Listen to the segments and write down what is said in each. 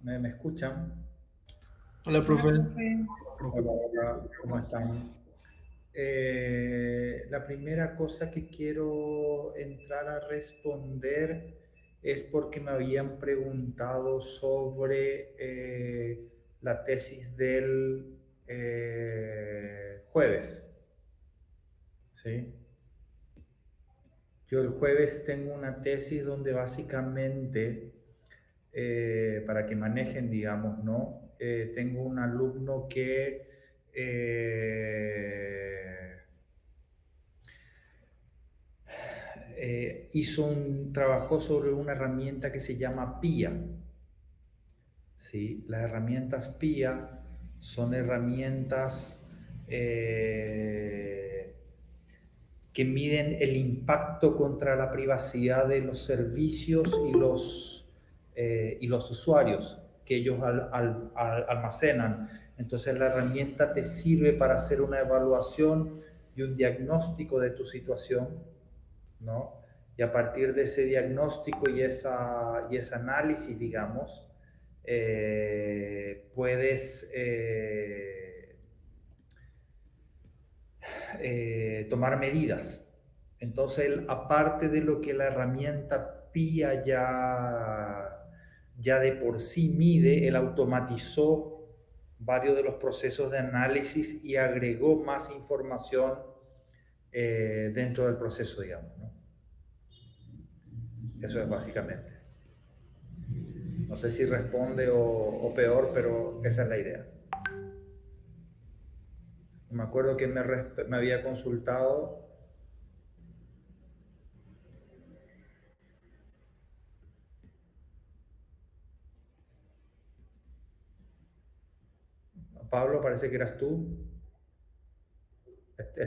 ¿Me escuchan? Hola, Hola, profe. profe. Hola, hola, ¿cómo están? La primera cosa que quiero entrar a responder es porque me habían preguntado sobre la tesis del jueves, ¿sí? Yo el jueves tengo una tesis donde básicamente, para que manejen, digamos, ¿no? Tengo un alumno que eh, trabajó sobre una herramienta que se llama PIA. ¿Sí? Las herramientas PIA son herramientas eh, que miden el impacto contra la privacidad de los servicios y los usuarios que ellos almacenan. Entonces la herramienta te sirve para hacer una evaluación y un diagnóstico de tu situación, ¿no? Y a partir de ese diagnóstico y ese análisis, digamos, puedes tomar medidas. Entonces, él, aparte de lo que la herramienta PIA ya de por sí mide, él automatizó varios de los procesos de análisis y agregó más información dentro del proceso, digamos, ¿no? Eso es básicamente. No sé si responde o peor, pero esa es la idea. Me acuerdo que me había consultado. Pablo, parece que eras tú. Está,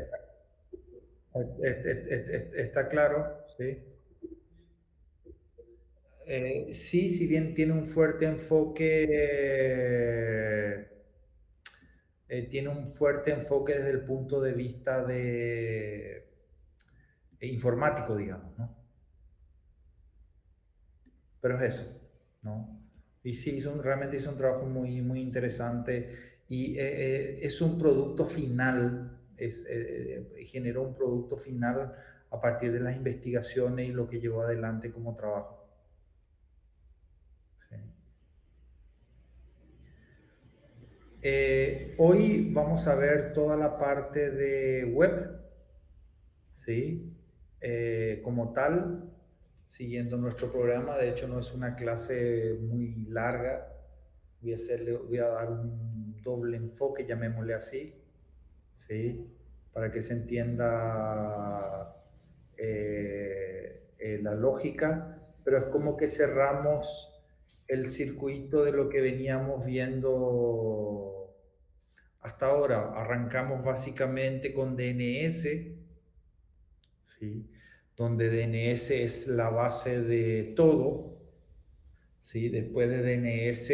está claro, ¿sí? Sí, si bien tiene un fuerte enfoque, tiene un fuerte enfoque desde el punto de vista de informático, digamos, ¿no? Pero es eso, ¿no? Y sí, realmente hizo un trabajo muy interesante y es un producto final, generó un producto final a partir de las investigaciones y lo que llevó adelante como trabajo. Sí. Hoy vamos a ver toda la parte de web, ¿sí? Como tal, siguiendo nuestro programa. De hecho, no es una clase muy larga. Voy a dar un doble enfoque, llamémosle así, ¿sí? Para que se entienda la lógica, pero es como que cerramos el circuito de lo que veníamos viendo hasta ahora. Arrancamos básicamente con DNS, ¿sí? Donde DNS es la base de todo, ¿sí? Después de DNS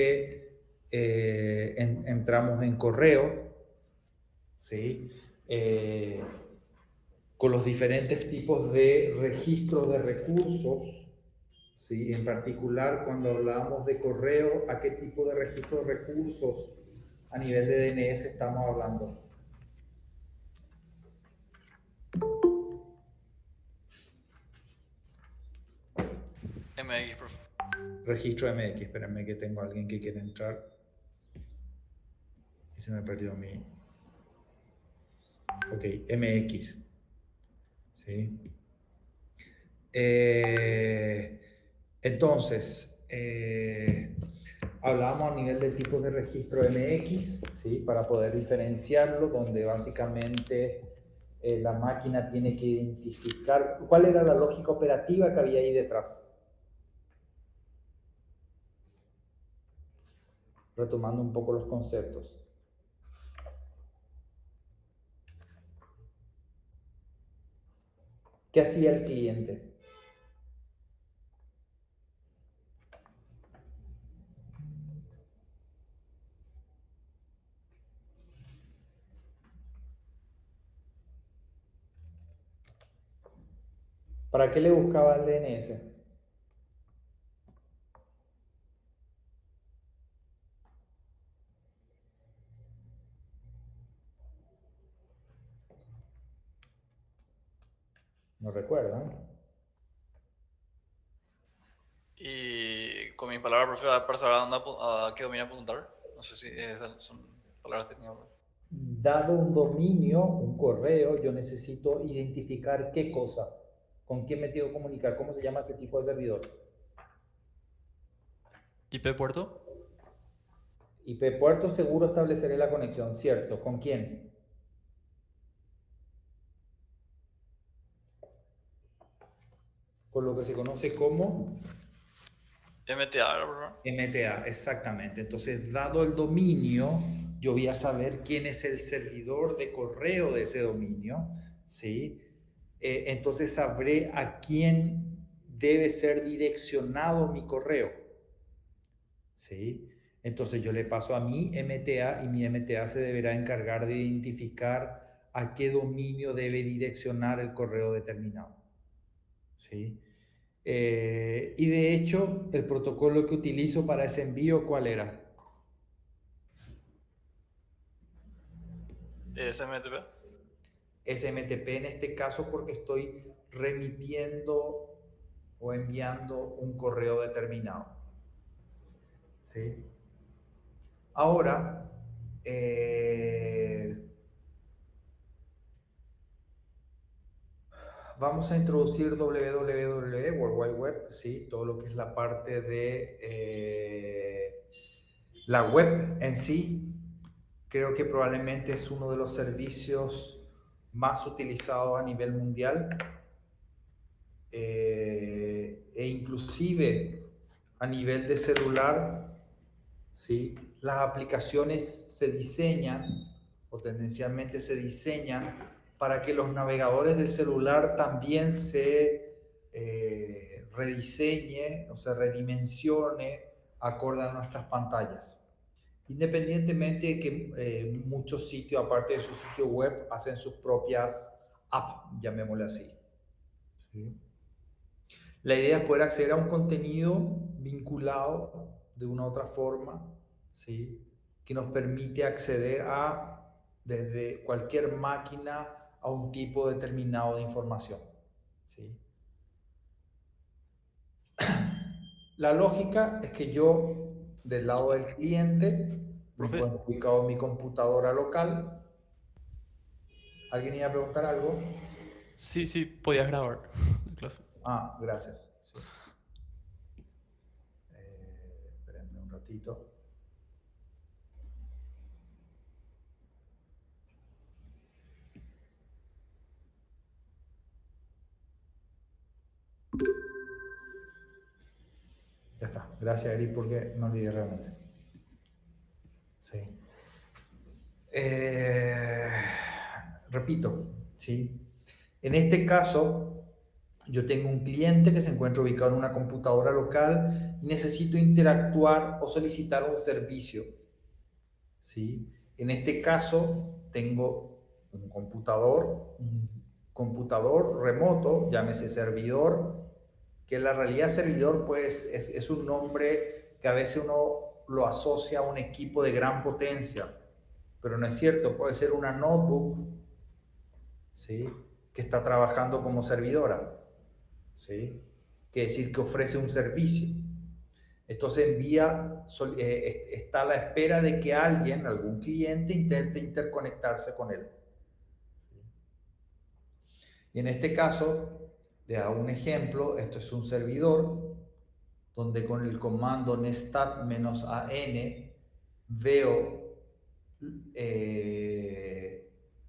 entramos en correo, ¿sí? Con los diferentes tipos de registros de recursos, ¿sí? En particular, cuando hablábamos de correo, ¿a qué tipo de registro de recursos a nivel de DNS estamos hablando? MX, profe. Registro MX, espérenme que tengo a alguien que quiere entrar y se me perdió mi... Ok, MX, ¿sí? Eh, entonces, hablábamos a nivel de tipos de registro MX, ¿sí? Para poder diferenciarlo, donde básicamente la máquina tiene que identificar cuál era la lógica operativa que había ahí detrás. Retomando un poco los conceptos. ¿Qué hacía el cliente? ¿Para qué le buscaba el DNS? ¿No recuerdan? Y con mi palabra profe, para saber a qué dominio apuntar. No sé si esas son palabras técnicas. Dado un dominio, un correo, yo necesito identificar qué cosa, con quién me tengo que comunicar, cómo se llama ese tipo de servidor. IP puerto. IP puerto seguro estableceré la conexión, ¿cierto? ¿Con quién? Con lo que se conoce como MTA, ¿verdad, profe? MTA, exactamente. Entonces, dado el dominio, yo voy a saber quién es el servidor de correo de ese dominio, ¿sí? Entonces sabré a quién debe ser direccionado mi correo, ¿sí? Entonces yo le paso a mi MTA y mi MTA se deberá encargar de identificar a qué dominio debe direccionar el correo determinado, ¿sí? Y de hecho, el protocolo que utilizo para ese envío, ¿cuál era? SMTP. SMTP en este caso porque estoy remitiendo o enviando un correo determinado. ¿Sí? Ahora, vamos a introducir www, World Wide Web, ¿sí? Todo lo que es la parte de la web en sí. Creo que probablemente es uno de los servicios más utilizados a nivel mundial. E inclusive a nivel de celular, ¿sí? Las aplicaciones se diseñan o tendencialmente se diseñan para que los navegadores del celular también se rediseñe o se redimensione acorde a nuestras pantallas. Independientemente de que muchos sitios, aparte de su sitio web, hacen sus propias apps, llamémosle así. ¿Sí? La idea es poder acceder a un contenido vinculado de una u otra forma, ¿sí? Que nos permite acceder a, desde cualquier máquina, a un tipo determinado de información, ¿sí? La lógica es que yo, del lado del cliente, me Profe, encuentro ubicado en mi computadora local. ¿Alguien iba a preguntar algo? sí, podías grabar la clase. Ah, gracias. Sí. Espérenme un ratito. Ya está. Gracias, Eric, porque me olvidé realmente. Sí. Eh, repito, ¿sí? En este caso, yo tengo un cliente que se encuentra ubicado en una computadora local y necesito interactuar o solicitar un servicio, ¿sí? En este caso, tengo un computador remoto, llámese servidor, que en la realidad servidor pues es un nombre que a veces uno lo asocia a un equipo de gran potencia, pero no es cierto, puede ser una notebook, ¿sí? Que está trabajando como servidora, ¿sí? Quiere decir que ofrece un servicio. Entonces está a la espera de que alguien, algún cliente, intente interconectarse con él. ¿Sí? Y en este caso, le hago un ejemplo, esto es un servidor donde con el comando nestat-an veo,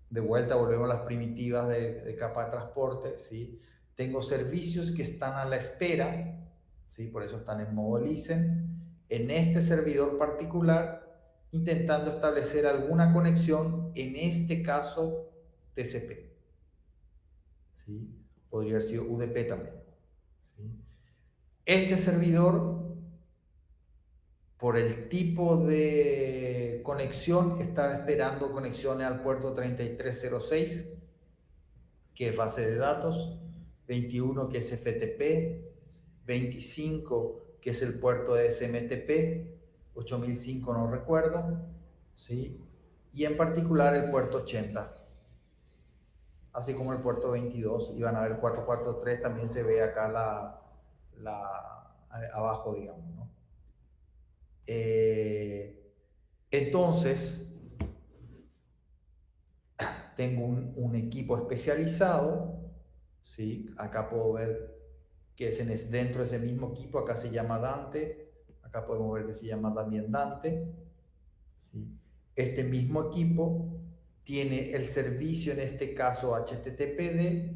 de vuelta volvemos a las primitivas de capa de transporte, ¿sí? Tengo servicios que están a la espera, ¿sí? Por eso están en modo listen, en este servidor particular, intentando establecer alguna conexión, en este caso TCP, ¿sí? Podría haber sido UDP también, ¿sí? Este servidor, por el tipo de conexión, está esperando conexiones al puerto 3306, que es base de datos, 21, que es FTP, 25, que es el puerto de SMTP, 8005 no recuerdo, ¿sí? Y en particular el puerto 80. así como el puerto 22, y van a ver 443, también se ve acá abajo, digamos, ¿no? Entonces, tengo un equipo especializado, ¿sí? Acá puedo ver que es dentro de ese mismo equipo, acá se llama Dante, acá podemos ver que se llama también Dante, ¿sí? Este mismo equipo tiene el servicio, en este caso HTTPD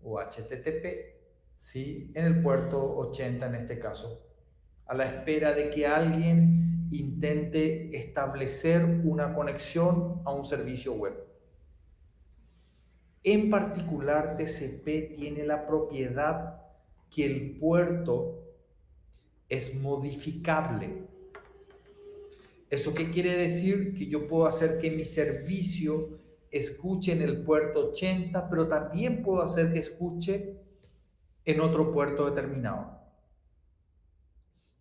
o HTTP, ¿sí? En el puerto 80 en este caso, a la espera de que alguien intente establecer una conexión a un servicio web. En particular, TCP tiene la propiedad que el puerto es modificable. ¿Eso qué quiere decir? Que yo puedo hacer que mi servicio escuche en el puerto 80, pero también puedo hacer que escuche en otro puerto determinado.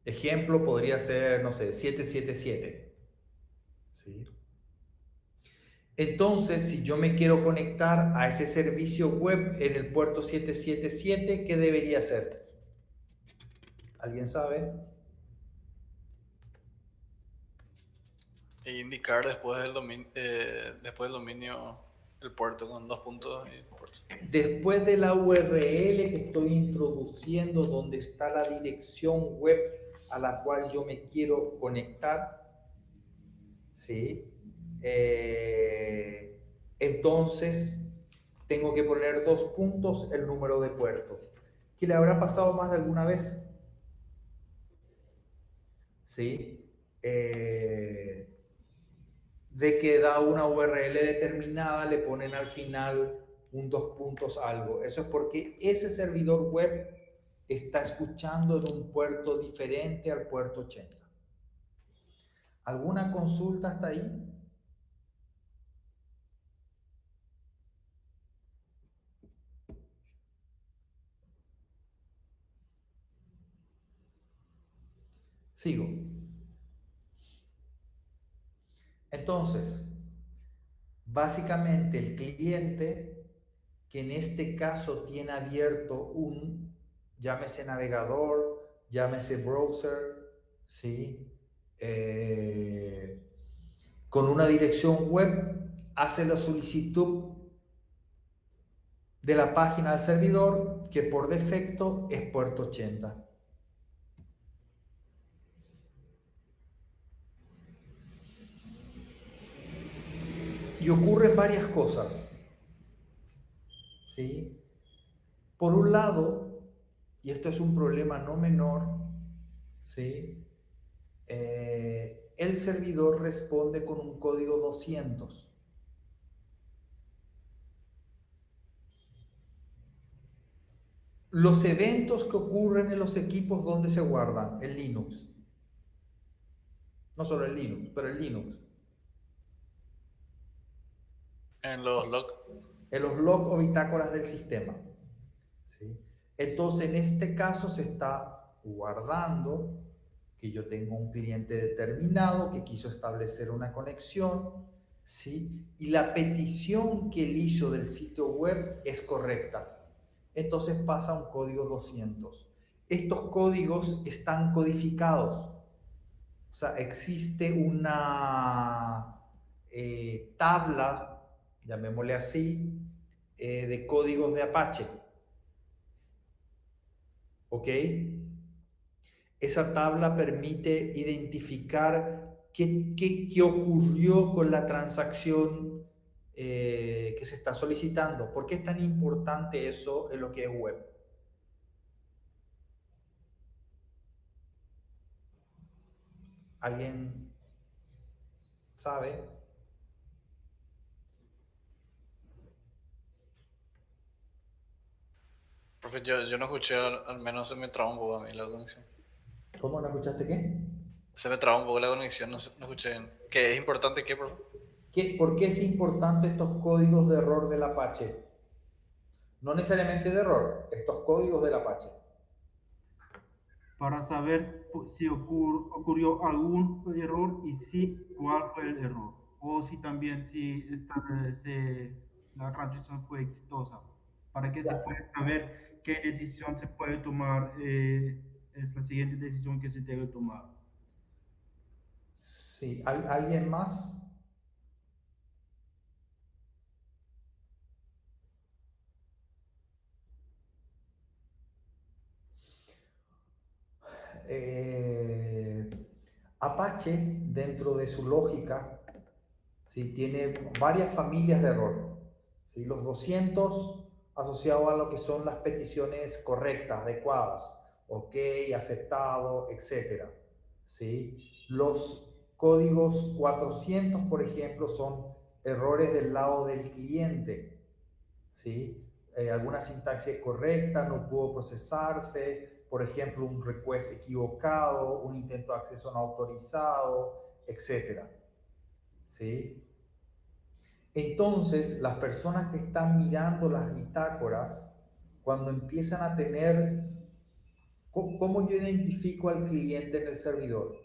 Ejemplo podría ser, no sé, 777. ¿Sí? Entonces, si yo me quiero conectar a ese servicio web en el puerto 777, ¿qué debería hacer? ¿Alguien sabe? E indicar después del dominio el puerto con 2 puntos y puerto. Después de la URL que estoy introduciendo, donde está la dirección web a la cual yo me quiero conectar, ¿sí? Entonces, tengo que poner 2 puntos el número de puerto. ¿Qué le habrá pasado más de alguna vez? ¿Sí? De que da una URL determinada, le ponen al final un 2 puntos algo. Eso es porque ese servidor web está escuchando en un puerto diferente al puerto 80. ¿Alguna consulta hasta ahí? Sigo. Entonces, básicamente el cliente, que en este caso tiene abierto llámese navegador, llámese browser, ¿sí? Con una dirección web, hace la solicitud de la página del servidor, que por defecto es puerto 80. Y ocurren varias cosas, ¿sí? Por un lado, y esto es un problema no menor, ¿sí? El servidor responde con un código 200. Los eventos que ocurren en los equipos, ¿dónde se guardan? En Linux. No solo en Linux, pero en Linux. En los logs. En los logs o bitácoras del sistema, ¿sí? Entonces, en este caso se está guardando que yo tengo un cliente determinado que quiso establecer una conexión, ¿sí? Y la petición que él hizo del sitio web es correcta. Entonces pasa un código 200. Estos códigos están codificados. O sea, existe una tabla, llamémosle así, de códigos de Apache. ¿Ok? Esa tabla permite identificar qué ocurrió con la transacción que se está solicitando. ¿Por qué es tan importante eso en lo que es web? ¿Alguien sabe? Profe, yo no escuché, al menos se me traba un poco a mí la conexión. ¿Cómo no escuchaste qué? Se me traba un poco la conexión, no escuché bien. ¿Qué es importante qué, profe? ¿Por qué es importante estos códigos de error del Apache? No necesariamente de error, estos códigos del Apache. Para saber si ocurrió algún error y si cuál fue el error. O si también si la transición fue exitosa, para que se Ya. pueda saber qué decisión se puede tomar, es la siguiente decisión que se debe tomar. Sí, ¿alguien más? Eh, Apache, dentro de su lógica, ¿sí? Tiene varias familias de error. ¿Sí? Los 200 asociados a lo que son las peticiones correctas, adecuadas, ok, aceptado, etc. ¿Sí? Los códigos 400, por ejemplo, son errores del lado del cliente. ¿Sí? Alguna sintaxis correcta, no pudo procesarse, por ejemplo, un request equivocado, un intento de acceso no autorizado, etc. ¿Sí? Entonces, las personas que están mirando las bitácoras, cuando empiezan a tener, ¿cómo yo identifico al cliente en el servidor?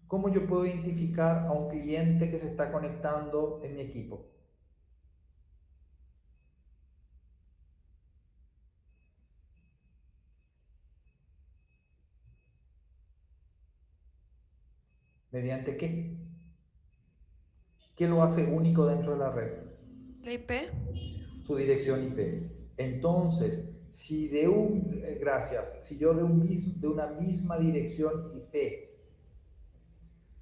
¿Cómo yo puedo identificar a un cliente que se está conectando en mi equipo? ¿Mediante qué? ¿Qué lo hace único dentro de la red? La IP. Su dirección IP. Entonces, si gracias, si yo de una misma dirección IP,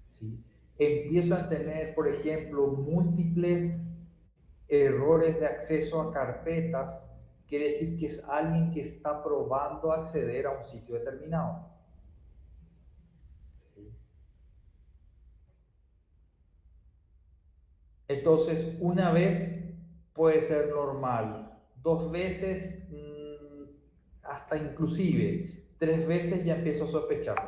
¿sí? Empiezo a tener, por ejemplo, múltiples errores de acceso a carpetas, quiere decir que es alguien que está probando acceder a un sitio determinado. ¿Sí? Entonces, una vez puede ser normal, dos veces, hasta inclusive, tres veces ya empiezo a sospechar.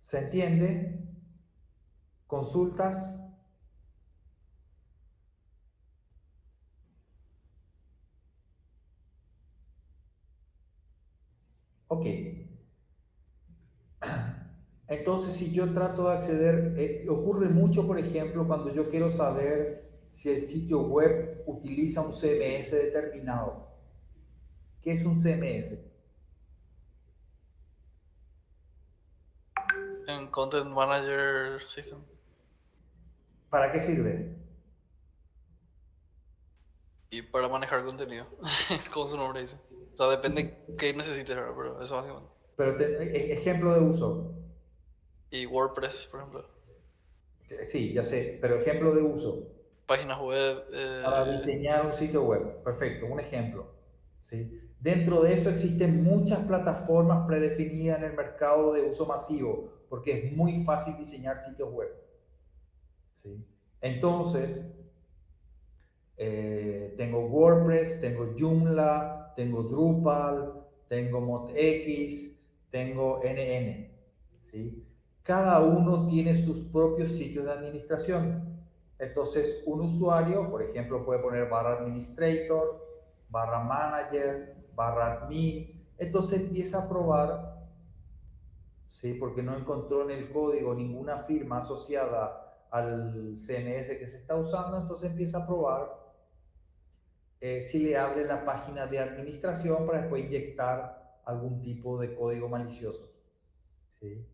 ¿Se entiende? ¿Consultas? Ok. Entonces, si yo trato de acceder, ocurre mucho, por ejemplo, cuando yo quiero saber si el sitio web utiliza un CMS determinado. ¿Qué es un CMS? En Content Manager System. ¿Para qué sirve? Y para manejar contenido, como su nombre dice. O sea, depende qué necesites, ¿verdad? Pero eso básicamente. Pero ejemplo de uso. Y WordPress, por ejemplo. Sí, ya sé, pero ejemplo de uso. Páginas web. Para diseñar un sitio web. Perfecto, un ejemplo. ¿Sí? Dentro de eso existen muchas plataformas predefinidas en el mercado de uso masivo, porque es muy fácil diseñar sitios web. ¿Sí? Entonces, tengo WordPress, tengo Joomla, tengo Drupal, tengo ModX, tengo NN. ¿Sí? Cada uno tiene sus propios sitios de administración. Entonces, un usuario, por ejemplo, puede poner barra administrator, barra manager, barra admin. Entonces empieza a probar, ¿sí? Porque no encontró en el código ninguna firma asociada al CMS que se está usando, entonces empieza a probar si le abre la página de administración para después inyectar algún tipo de código malicioso. ¿Sí?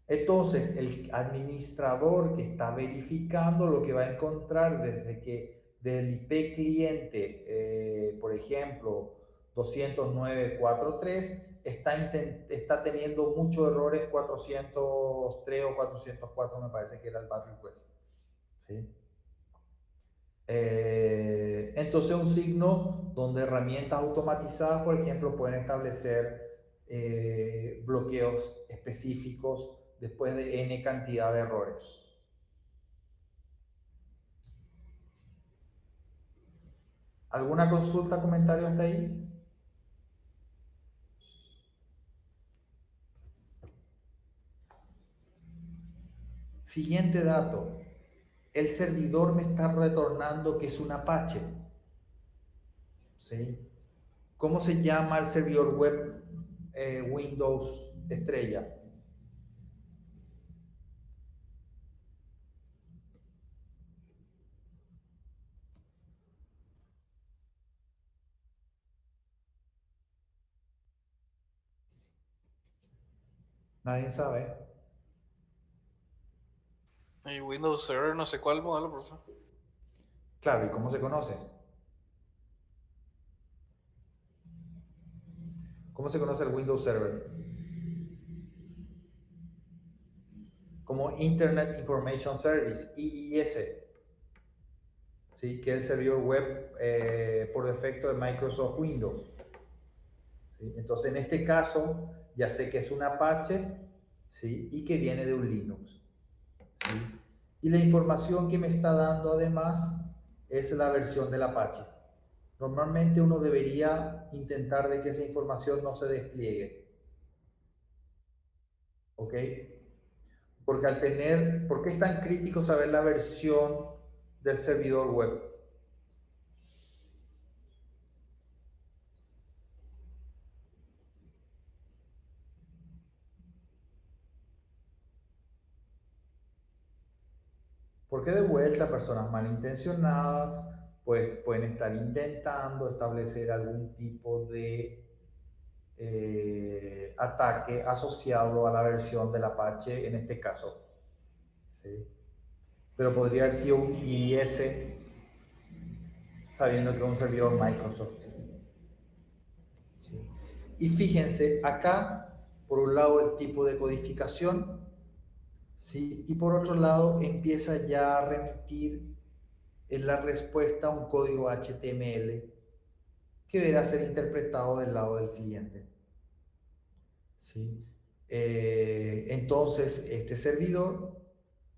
Entonces, el administrador que está verificando lo que va a encontrar desde que del IP cliente, por ejemplo, 209.4.3, está teniendo muchos errores 403 o 404, me parece que era el bad request. ¿Sí? Entonces un signo donde herramientas automatizadas, por ejemplo, pueden establecer bloqueos específicos después de n cantidad de errores. ¿Alguna consulta, comentario hasta ahí? Siguiente dato. El servidor me está retornando que es un Apache. ¿sí? ¿Cómo se llama el servidor web Windows estrella? Nadie sabe. Y Windows Server, no sé cuál modelo, profe. Claro, ¿y cómo se conoce? ¿Cómo se conoce el Windows Server? Como Internet Information Service, IIS, ¿sí? Que es el servidor web por defecto de Microsoft Windows. ¿Sí? Entonces, en este caso, ya sé que es un Apache, ¿sí? Y que viene de un Linux. ¿Sí? Y la información que me está dando además es la versión del Apache. Normalmente uno debería intentar de que esa información no se despliegue. ¿Ok? Porque ¿por qué es tan crítico saber la versión del servidor web? Porque de vuelta personas malintencionadas pues pueden estar intentando establecer algún tipo de ataque asociado a la versión del Apache en este caso. ¿Sí? Pero podría haber sido un IIS sabiendo que es un servidor Microsoft. ¿Sí? Y fíjense, acá, por un lado, el tipo de codificación, ¿sí? Y por otro lado, empieza ya a remitir en la respuesta a un código HTML que deberá ser interpretado del lado del cliente. ¿Sí? Entonces, este servidor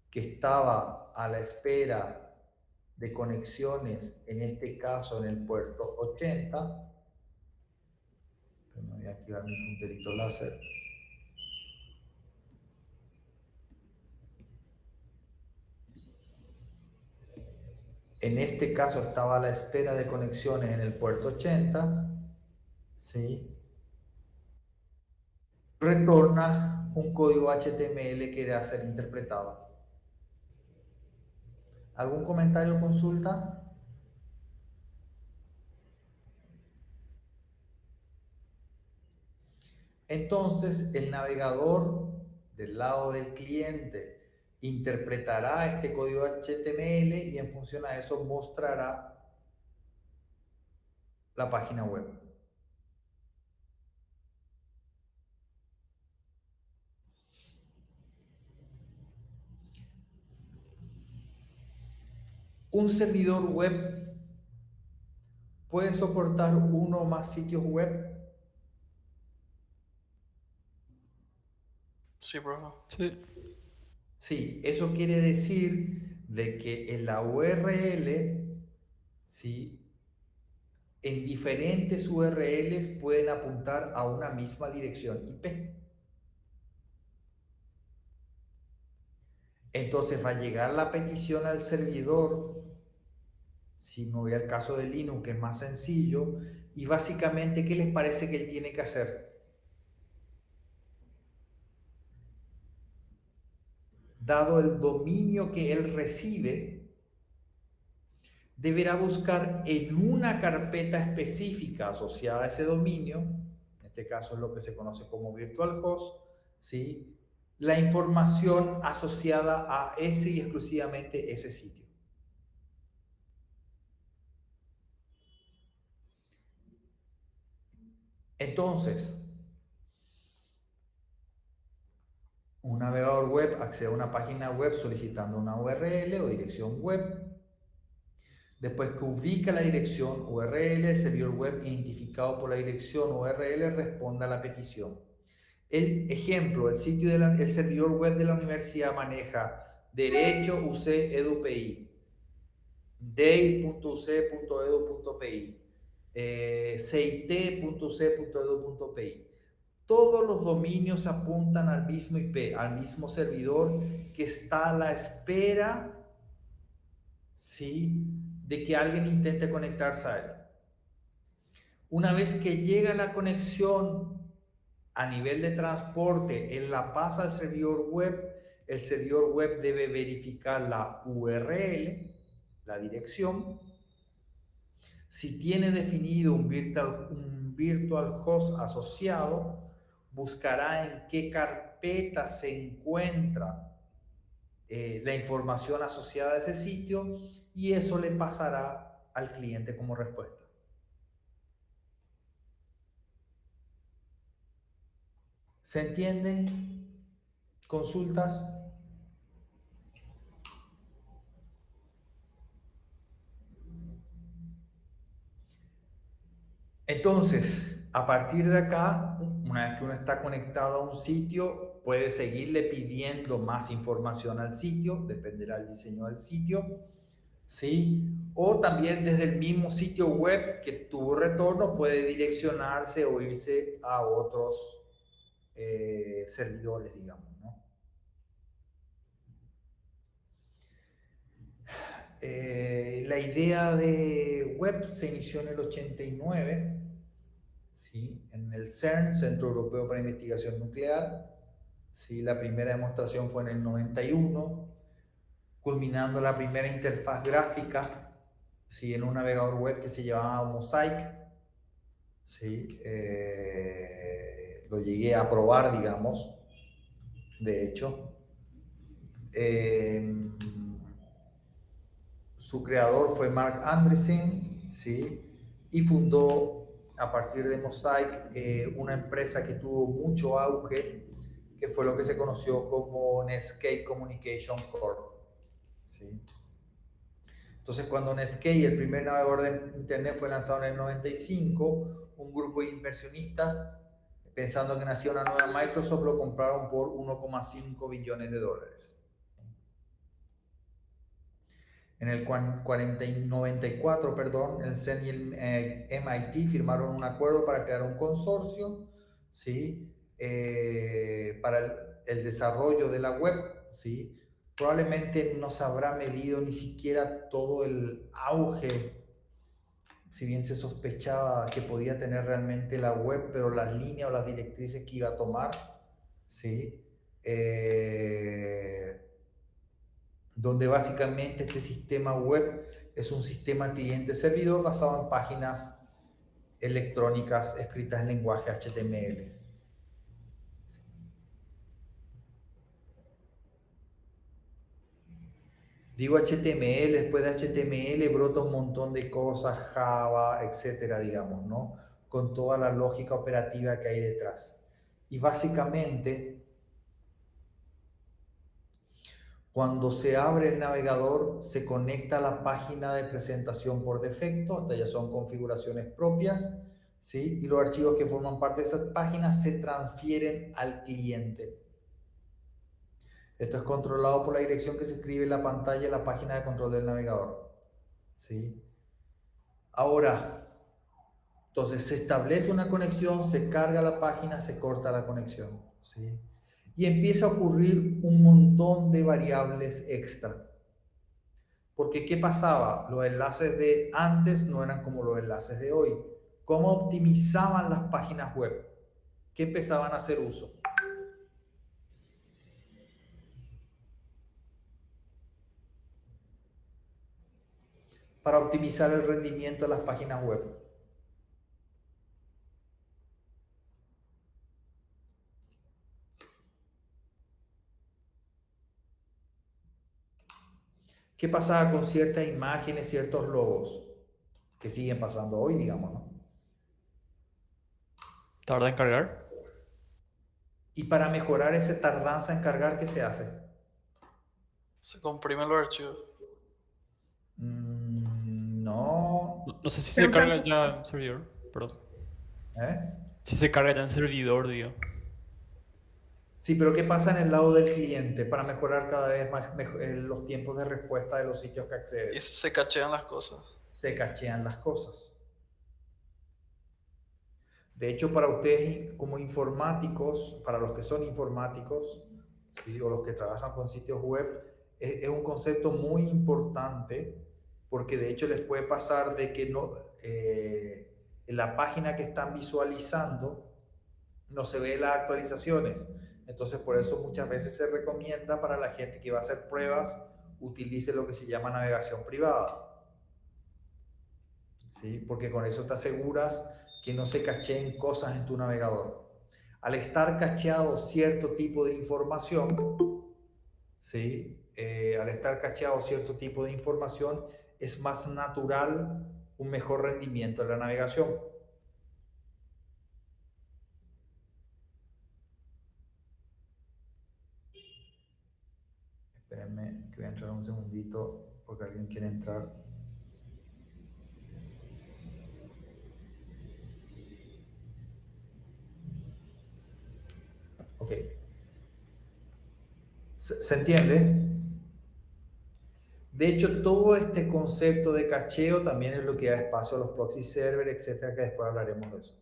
que estaba a la espera de conexiones, en este caso en el puerto 80, me voy a activar mi punterito láser. En este caso estaba a la espera de conexiones en el puerto 80, ¿sí? Retorna un código HTML que debe ser interpretado. ¿Algún comentario o consulta? Entonces, el navegador del lado del cliente interpretará este código HTML y en función a eso mostrará la página web. Un servidor web puede soportar uno o más sitios web. Sí, profe. Sí. Sí, eso quiere decir de que en la URL, ¿sí? En diferentes URLs pueden apuntar a una misma dirección IP. Entonces va a llegar la petición al servidor, si me voy al caso de Linux, que es más sencillo, y básicamente, ¿qué les parece que él tiene que hacer? Dado el dominio que él recibe, deberá buscar en una carpeta específica asociada a ese dominio, en este caso es lo que se conoce como virtual host, ¿sí? La información asociada a ese y exclusivamente ese sitio. Entonces, un navegador web accede a una página web solicitando una URL o dirección web. Después que ubica la dirección URL, el servidor web identificado por la dirección URL responde a la petición. El ejemplo, el servidor web de la universidad maneja derecho UC EduPI, dei.uc.edu.pi, cit.uc.edu.pi. Todos los dominios apuntan al mismo IP, al mismo servidor que está a la espera, ¿sí?, de que alguien intente conectarse a él. Una vez que llega la conexión a nivel de transporte, él la pasa al servidor web. El servidor web debe verificar la URL, la dirección. Si tiene definido un virtual host asociado, buscará en qué carpeta se encuentra la información asociada a ese sitio y eso le pasará al cliente como respuesta. ¿Se entiende? ¿Consultas? Entonces, a partir de acá, una vez que uno está conectado a un sitio, puede seguirle pidiendo más información al sitio, dependerá del diseño del sitio, ¿sí? O también desde el mismo sitio web que tuvo retorno puede direccionarse o irse a otros servidores, digamos, ¿no? La idea de web se inició en el 89, ¿sí? En el CERN, Centro Europeo para Investigación Nuclear. ¿Sí? La primera demostración fue en el 91, culminando la primera interfaz gráfica, ¿sí? En un navegador web que se llamaba Mosaic. ¿Sí? Lo llegué a probar, digamos, de hecho. Su creador fue Mark Andreessen, ¿sí? Y fundó a partir de Mosaic una empresa que tuvo mucho auge, que fue lo que se conoció como Netscape Communication Corp. ¿Sí? Entonces, cuando Netscape, el primer navegador de internet, fue lanzado en el 95, un grupo de inversionistas, pensando que nacía una nueva Microsoft, lo compraron por 1,5 billones de dólares. En el 94, perdón, el CERN y el MIT firmaron un acuerdo para crear un consorcio, ¿sí? Para el desarrollo de la web, ¿sí? Probablemente no se habrá medido ni siquiera todo el auge, si bien se sospechaba que podía tener realmente la web, pero las líneas o las directrices que iba a tomar, ¿sí? Donde básicamente este sistema web es un sistema cliente-servidor basado en páginas electrónicas escritas en lenguaje HTML. Digo HTML, después de HTML brota un montón de cosas, Java, etcétera, digamos, ¿no? Con toda la lógica operativa que hay detrás. Y básicamente, cuando se abre el navegador, se conecta a la página de presentación por defecto, hasta ya son configuraciones propias, ¿sí? Y los archivos que forman parte de esa página se transfieren al cliente. Esto es controlado por la dirección que se escribe en la pantalla en la página de control del navegador, ¿sí? Ahora, entonces se establece una conexión, se carga la página, se corta la conexión, ¿sí? Y empieza a ocurrir un montón de variables extra. Porque ¿qué pasaba? Los enlaces de antes no eran como los enlaces de hoy. ¿Cómo optimizaban las páginas web? ¿Qué empezaban a hacer uso? Para optimizar el rendimiento de las páginas web. ¿Qué pasaba con ciertas imágenes, ciertos logos? Que siguen pasando hoy, digamos, ¿no? ¿Tarda en cargar? Y para mejorar esa tardanza en cargar, ¿qué se hace? Se comprimen los archivos. No. No sé si Se se usa- carga ya en servidor, perdón. ¿Eh? Si se carga ya en servidor, digo. Sí, pero ¿qué pasa en el lado del cliente para mejorar cada vez más los tiempos de respuesta de los sitios que Y accedes? se cachean las cosas. Se cachean las cosas. De hecho, para ustedes como informáticos, para los que son informáticos, ¿sí? O los que trabajan con sitios web, es un concepto muy importante porque de hecho les puede pasar de que no, en la página que están visualizando no se ve las actualizaciones. Entonces, por eso muchas veces se recomienda para la gente que va a hacer pruebas, utilice lo que se llama navegación privada. ¿Sí? Porque con eso te aseguras que no se cacheen cosas en tu navegador. Al estar cacheado cierto tipo de información, ¿sí? Al estar cacheado cierto tipo de información, es más natural un mejor rendimiento en la navegación. Espérenme que voy a entrar un segundito porque alguien quiere entrar. Ok. ¿Se entiende? De hecho, todo este concepto de cacheo también es lo que da espacio a los proxy server, etcétera, que después hablaremos de eso.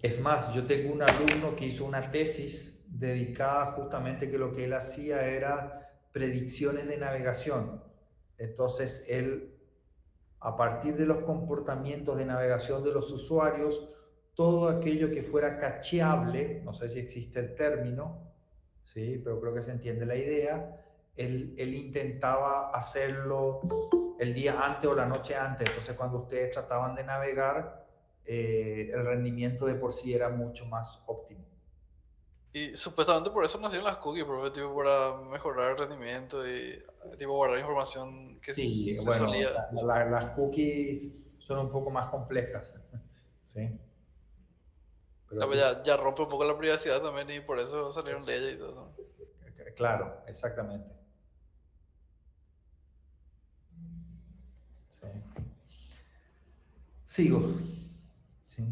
Es más, yo tengo un alumno que hizo una tesis dedicada justamente que lo que él hacía era predicciones de navegación. Entonces, él, a partir de los comportamientos de navegación de los usuarios, todo aquello que fuera cacheable, no sé si existe el término, ¿sí? Pero creo que se entiende la idea, él intentaba hacerlo el día antes o la noche antes. Entonces, cuando ustedes trataban de navegar, el rendimiento de por sí era mucho más óptimo. Y supuestamente por eso nacieron las cookies, profe, tipo, para mejorar el rendimiento y tipo guardar información que Sí, se bueno, solía. las cookies son un poco más complejas, ¿sí? Pero Ah, pues sí, ya rompe un poco la privacidad también y por eso salieron leyes y todo, ¿no? claro, exactamente. Sí. Sigo. Sí.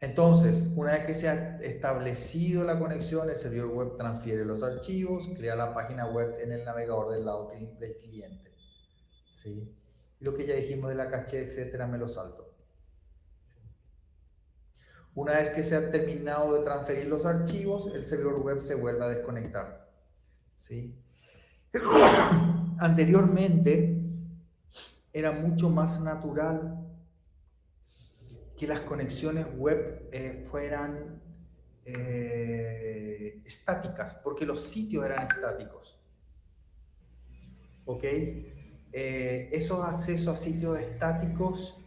Entonces, una vez que se ha establecido la conexión, el servidor web transfiere los archivos, crea la página web en el navegador del lado del cliente. ¿Sí? Y lo que ya dijimos de la caché, etcétera, me lo salto. ¿Sí? Una vez que se ha terminado de transferir los archivos, el servidor web se vuelve a desconectar. ¿Sí? Anteriormente era mucho más natural que las conexiones web fueran estáticas, porque los sitios eran estáticos. ¿Ok? Esos accesos a sitios estáticos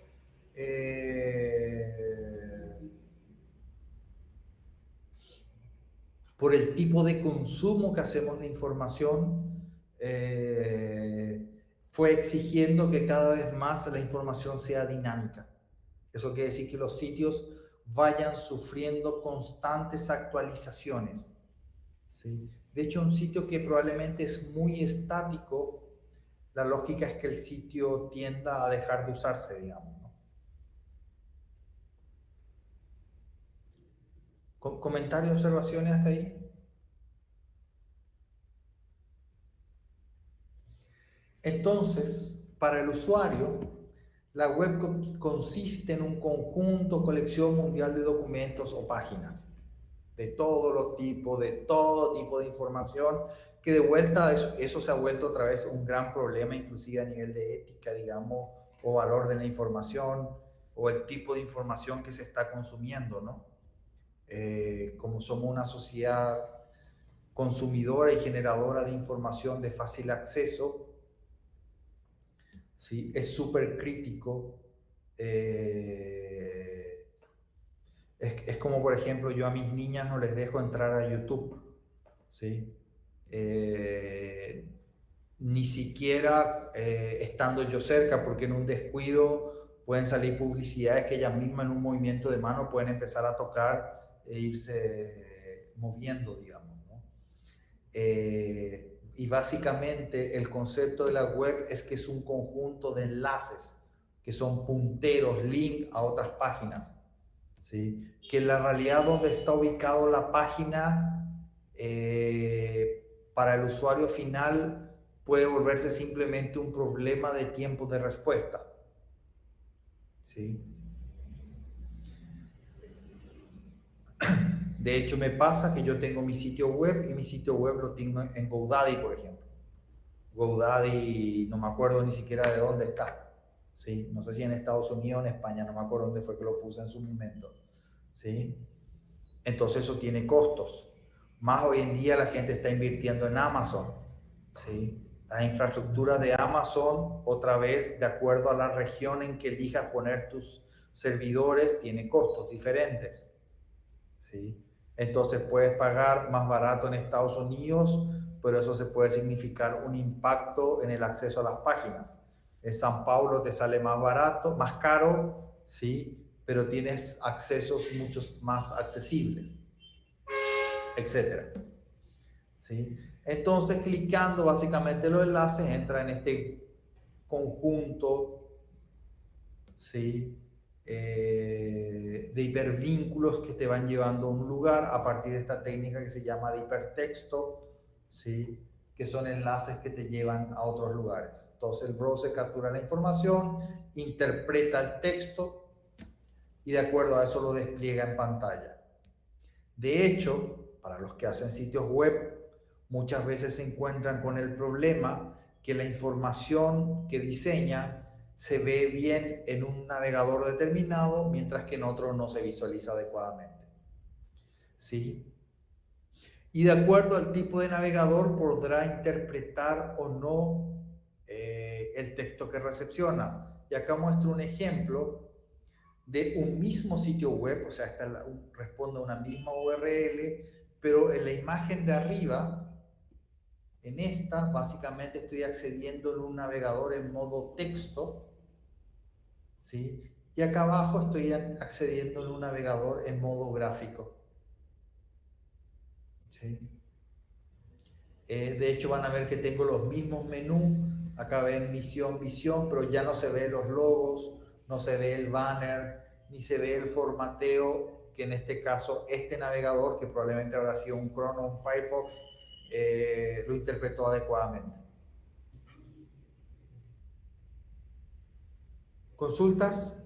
por el tipo de consumo que hacemos de información, fue exigiendo que cada vez más la información sea dinámica. Eso quiere decir que los sitios vayan sufriendo constantes actualizaciones. ¿Sí? De hecho, un sitio que probablemente es muy estático, la lógica es que el sitio tienda a dejar de usarse, digamos, ¿no? ¿Comentarios, observaciones hasta ahí? Entonces, para el usuario, la web consiste en un conjunto, colección mundial de documentos o páginas de todos los tipos, de todo tipo de información, que de vuelta eso se ha vuelto otra vez un gran problema, inclusive a nivel de ética, digamos, o valor de la información, o el tipo de información que se está consumiendo, ¿no? Como somos una sociedad consumidora y generadora de información de fácil acceso, ¿sí? Es súper crítico. Es como, por ejemplo, yo a mis niñas no les dejo entrar a YouTube, ¿sí? Ni siquiera estando yo cerca, porque en un descuido pueden salir publicidades que ellas mismas en un movimiento de mano pueden empezar a tocar e irse moviendo, digamos, ¿no? Y básicamente el concepto de la web es que es un conjunto de enlaces que son punteros, link a otras páginas, ¿sí? Que en la realidad donde está ubicado la página para el usuario final puede volverse simplemente un problema de tiempo de respuesta, ¿sí? De hecho, me pasa que yo tengo mi sitio web y mi sitio web lo tengo en GoDaddy, por ejemplo. GoDaddy, no me acuerdo ni siquiera de dónde está. ¿Sí? No sé si en Estados Unidos o en España, no me acuerdo dónde fue que lo puse en su momento. ¿Sí? Entonces eso tiene costos. Más hoy en día la gente está invirtiendo en Amazon. ¿Sí? La infraestructura de Amazon, otra vez, de acuerdo a la región en que elijas poner tus servidores, tiene costos diferentes. ¿Sí? Entonces puedes pagar más barato en Estados Unidos, pero eso se puede significar un impacto en el acceso a las páginas. En San Paulo te sale más barato, más caro, ¿sí? Pero tienes accesos muchos más accesibles, etcétera. ¿Sí? Entonces, clicando básicamente los enlaces, entra en este conjunto, ¿sí? De hipervínculos que te van llevando a un lugar a partir de esta técnica que se llama de hipertexto, ¿sí? Que son enlaces que te llevan a otros lugares. Entonces el browser captura la información, interpreta el texto y de acuerdo a eso lo despliega en pantalla. De hecho, para los que hacen sitios web, muchas veces se encuentran con el problema que la información que diseña se ve bien en un navegador determinado, mientras que en otro no se visualiza adecuadamente. ¿Sí? Y de acuerdo al tipo de navegador podrá interpretar o no el texto que recepciona. Y acá muestro un ejemplo de un mismo sitio web, o sea, responde a una misma URL, pero en la imagen de arriba, en esta, básicamente estoy accediendo en un navegador en modo texto, ¿sí? Y acá abajo estoy accediendo en un navegador en modo gráfico, ¿sí? De hecho, van a ver que tengo los mismos menús. Acá ven misión, visión, pero ya no se ven los logos, no se ve el banner, ni se ve el formateo, que en este caso este navegador, que probablemente habrá sido un Chrome o un Firefox, lo interpretó adecuadamente. ¿Consultas?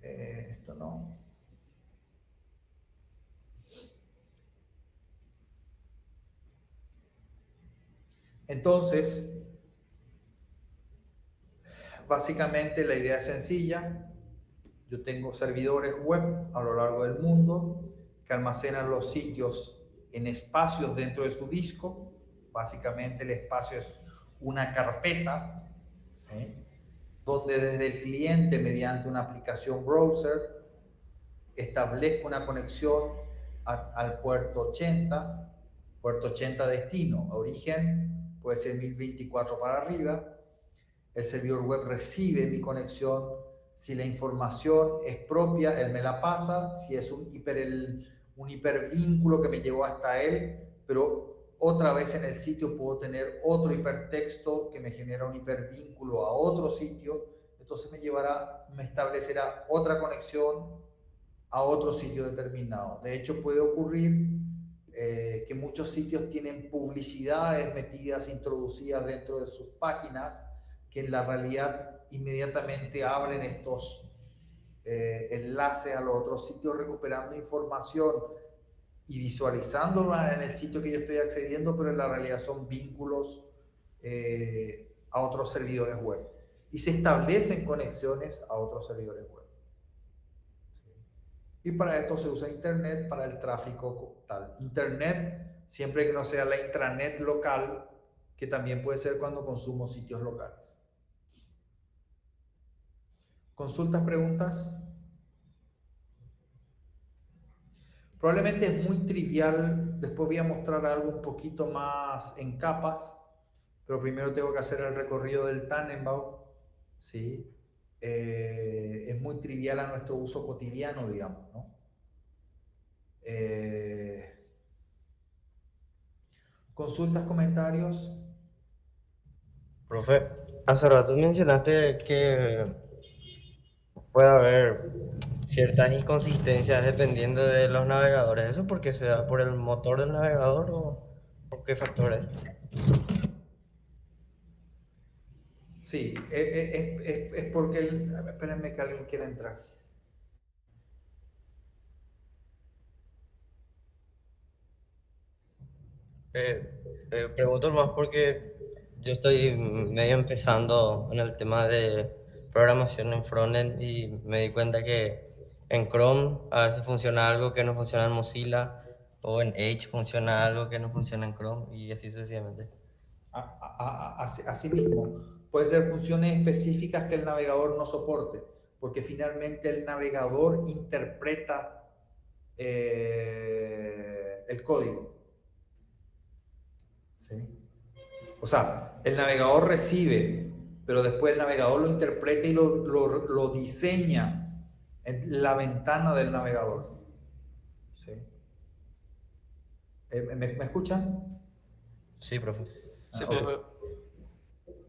Esto no. Entonces, básicamente la idea es sencilla. Yo tengo servidores web a lo largo del mundo que almacenan los sitios en espacios dentro de su disco. Básicamente el espacio es una carpeta, ¿sí? Donde desde el cliente, mediante una aplicación browser, establezco una conexión al puerto 80 destino, origen puede ser 1024 para arriba. El servidor web recibe mi conexión. Si la información es propia, él me la pasa. Si es un hipervínculo que me llevó hasta él, pero otra vez en el sitio puedo tener otro hipertexto que me genera un hipervínculo a otro sitio. Entonces me establecerá otra conexión a otro sitio determinado. De hecho, puede ocurrir que muchos sitios tienen publicidades metidas, introducidas dentro de sus páginas, que en la realidad inmediatamente abren estos enlaces a los otros sitios, recuperando información y visualizándola en el sitio que yo estoy accediendo, pero en la realidad son vínculos a otros servidores web. Y se establecen conexiones a otros servidores web. ¿Sí? Y para esto se usa Internet para el tráfico tal. Internet, siempre que no sea la intranet local, que también puede ser cuando consumo sitios locales. ¿Consultas, preguntas? Probablemente es muy trivial. Después voy a mostrar algo un poquito más en capas, pero primero tengo que hacer el recorrido del Tannenbaum, ¿sí? Es muy trivial a nuestro uso cotidiano, digamos, ¿no? ¿Consultas, comentarios? Profe, hace rato mencionaste que puede haber ciertas inconsistencias dependiendo de los navegadores. ¿Eso porque se da por el motor del navegador o por qué factores? Sí, es porque espérenme que alguien quiera entrar. Pregunto más porque yo estoy medio empezando en el tema de programación en frontend y me di cuenta que en Chrome a veces funciona algo que no funciona en Mozilla o en Edge funciona algo que no funciona en Chrome y así sucesivamente. Así mismo, puede ser funciones específicas que el navegador no soporte, porque finalmente el navegador interpreta el código. ¿Sí? O sea, el navegador recibe, pero después el navegador lo interpreta y lo diseña en la ventana del navegador. ¿Sí? ¿Me escuchan? Sí, profe. Sí, Ok. profe.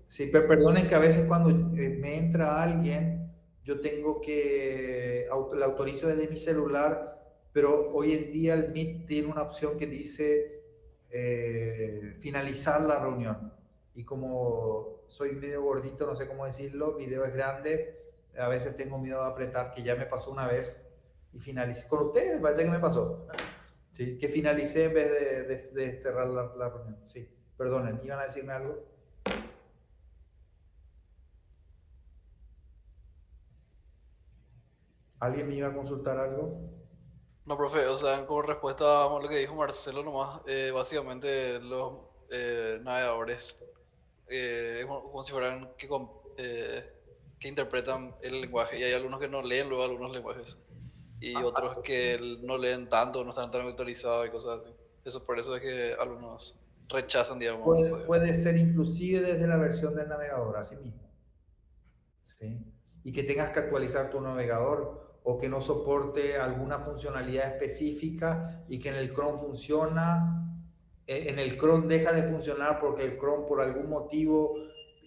Sí, perdonen que a veces cuando me entra alguien, yo tengo que, la autorizo desde mi celular, pero hoy en día el Meet tiene una opción que dice finalizar la reunión. Y como soy medio gordito, no sé cómo decirlo, video es grande, a veces tengo miedo de apretar, que ya me pasó una vez y finalicé. Con ustedes me parece que me pasó. Sí, que finalicé en vez de cerrar la reunión. Sí, perdonen, ¿iban a decirme algo? ¿Alguien me iba a consultar algo? No, profe, o sea, como respuesta a lo que dijo Marcelo nomás, básicamente los navegadores es como si fueran que interpretan el lenguaje y hay algunos que no leen luego algunos lenguajes y otros que no leen tanto, no están tan autorizados y cosas así. Eso por eso es que algunos rechazan, digamos, el código. Puede ser inclusive desde la versión del navegador, así mismo. ¿Sí? Y que tengas que actualizar tu navegador o que no soporte alguna funcionalidad específica y que en el Chrome funciona, en el Chrome deja de funcionar porque el Chrome por algún motivo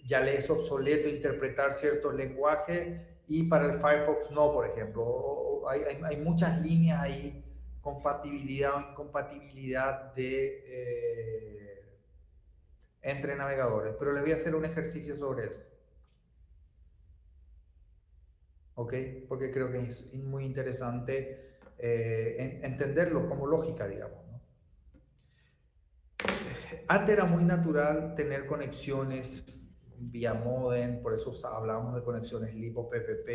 ya le es obsoleto interpretar ciertos lenguajes y para el Firefox no, por ejemplo. Hay muchas líneas ahí, compatibilidad o incompatibilidad entre navegadores, pero les voy a hacer un ejercicio sobre eso. ¿Ok? Porque creo que es muy interesante entenderlo como lógica, digamos, ¿no? Antes era muy natural tener conexiones vía modem, por eso hablábamos de conexiones LiPo PPP,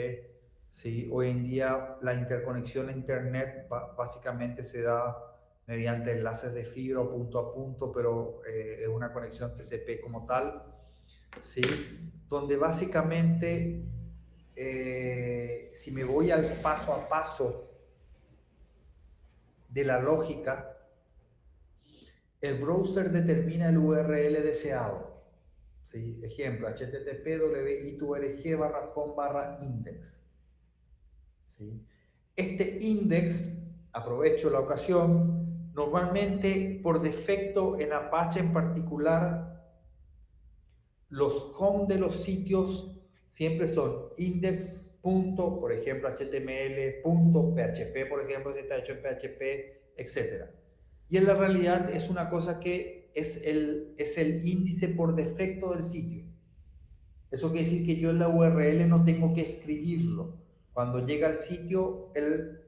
¿sí? Hoy en día la interconexión a internet básicamente se da mediante enlaces de fibra o punto a punto, pero es una conexión TCP como tal, ¿sí? Donde básicamente si me voy al paso a paso de la lógica, el browser determina el URL deseado. ¿Sí? Ejemplo, http www.i2rg/home/index. ¿Sí? Este index, aprovecho la ocasión, normalmente por defecto en Apache en particular, los home de los sitios siempre son index. Por ejemplo, HTML, PHP, por ejemplo, si está hecho en PHP, etc. Y en la realidad es una cosa que es el índice por defecto del sitio. Eso quiere decir que yo en la URL no tengo que escribirlo. Cuando llega al sitio, él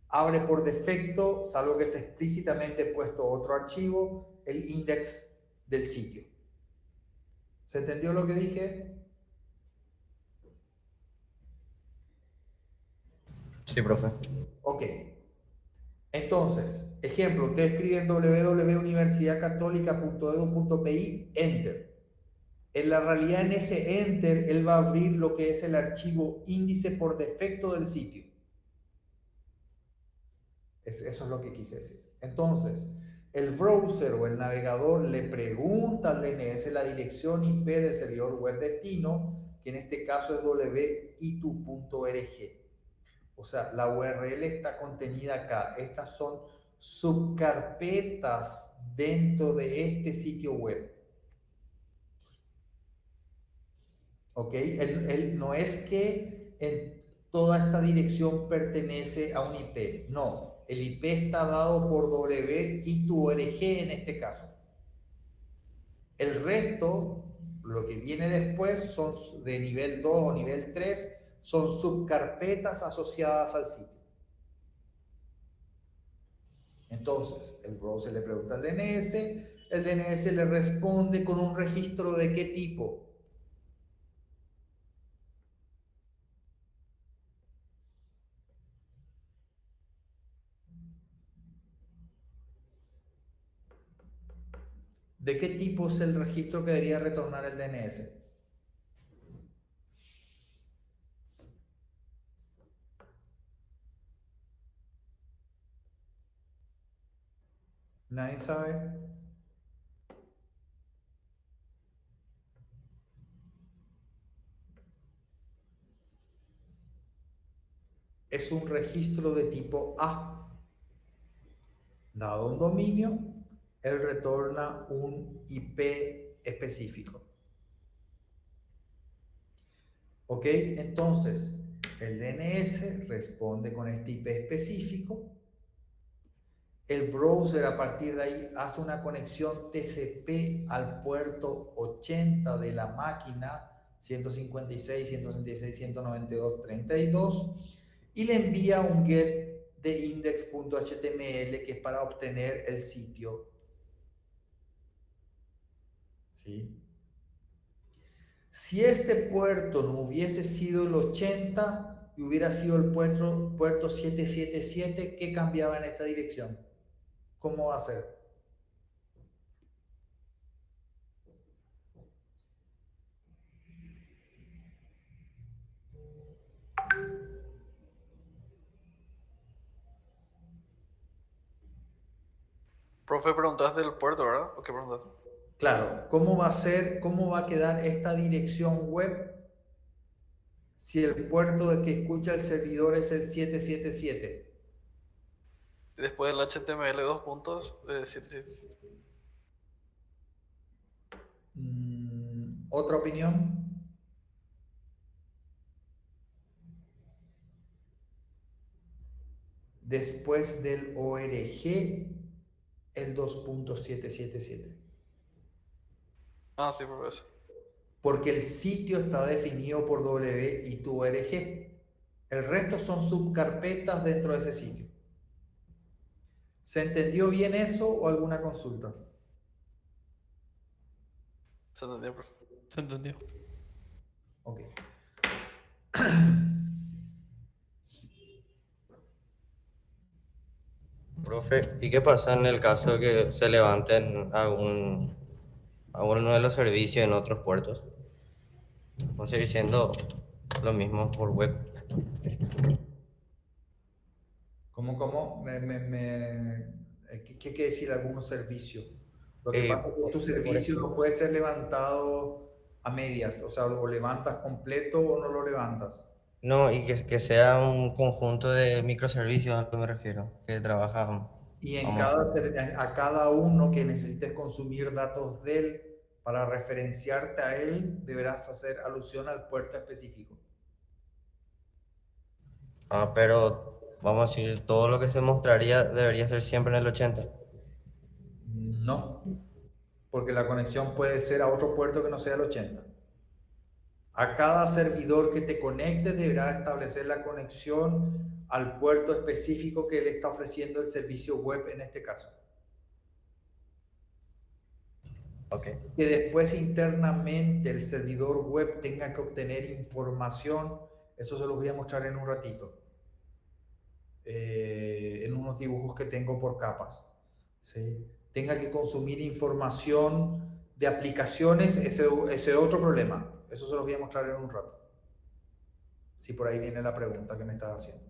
abre por defecto, salvo que esté explícitamente puesto otro archivo, el index del sitio. ¿Se entendió lo que dije? Sí, profe. Ok. Entonces, ejemplo, usted escribe en www.universidadcatólica.edu.pi, enter. En la realidad, en ese enter, él va a abrir lo que es el archivo índice por defecto del sitio. Eso es lo que quise decir. Entonces, el browser o el navegador le pregunta al DNS la dirección IP del servidor web destino, que en este caso es witu.org. O sea, la URL está contenida acá. Estas son subcarpetas dentro de este sitio web. ¿Ok? No es que en toda esta dirección pertenece a un IP. No, el IP está dado por WITU.org en este caso. El resto, lo que viene después, son de nivel 2 o nivel 3, son subcarpetas asociadas al sitio. Entonces, el browser le pregunta al DNS, el DNS le responde con un registro de qué tipo. ¿De qué tipo es el registro que debería retornar el DNS? ¿Nadie sabe? Es un registro de tipo A. Dado un dominio, él retorna un IP específico. ¿Ok? Entonces, el DNS responde con este IP específico. El browser a partir de ahí hace una conexión TCP al puerto 80 de la máquina 156, 166, 192, 32 y le envía un get de index.html que es para obtener el sitio. ¿Sí? Si este puerto no hubiese sido el 80 y hubiera sido el puerto 777, ¿qué cambiaba en esta dirección? ¿Cómo va a ser? Profe, preguntaste del puerto, ¿verdad? ¿O qué preguntaste? Claro, ¿cómo va a ser, cómo va a quedar esta dirección web si el puerto de que escucha el servidor es el 777? Después del HTML 2 puntos, 777. ¿Otra opinión? Después del ORG, el 2.777. Ah, sí, profe, eso. Porque el sitio está definido por W y tu ORG. El resto son subcarpetas dentro de ese sitio. ¿Se entendió bien eso o alguna consulta? Se entendió, profe. Se entendió. Ok. Profe, ¿y qué pasa en el caso que se levanten alguno de los servicios en otros puertos? ¿No sigue siendo lo mismo por web? ¿Cómo? ¿Qué quiere decir algunos servicios? Lo que pasa es que tu Por servicio no ejemplo, puede ser levantado a medias, o sea, lo levantas completo o no lo levantas. no, y que sea un conjunto de microservicios a lo que me refiero, que trabajan, Y vamos, a cada uno que necesites consumir datos de él para referenciarte a él, deberás hacer alusión al puerto específico. pero vamos a decir, todo lo que se mostraría debería ser siempre en el 80. No, porque la conexión puede ser a otro puerto que no sea el 80. A cada servidor que te conectes deberá establecer la conexión al puerto específico que le está ofreciendo el servicio web en este caso. Ok. Que después internamente el servidor web tenga que obtener información, eso se los voy a mostrar en un ratito, en unos dibujos que tengo por capas. ¿Sí? Tenga que consumir información de aplicaciones, ese es otro problema, eso se los voy a mostrar en un rato. Si por ahí viene la pregunta que me estás haciendo.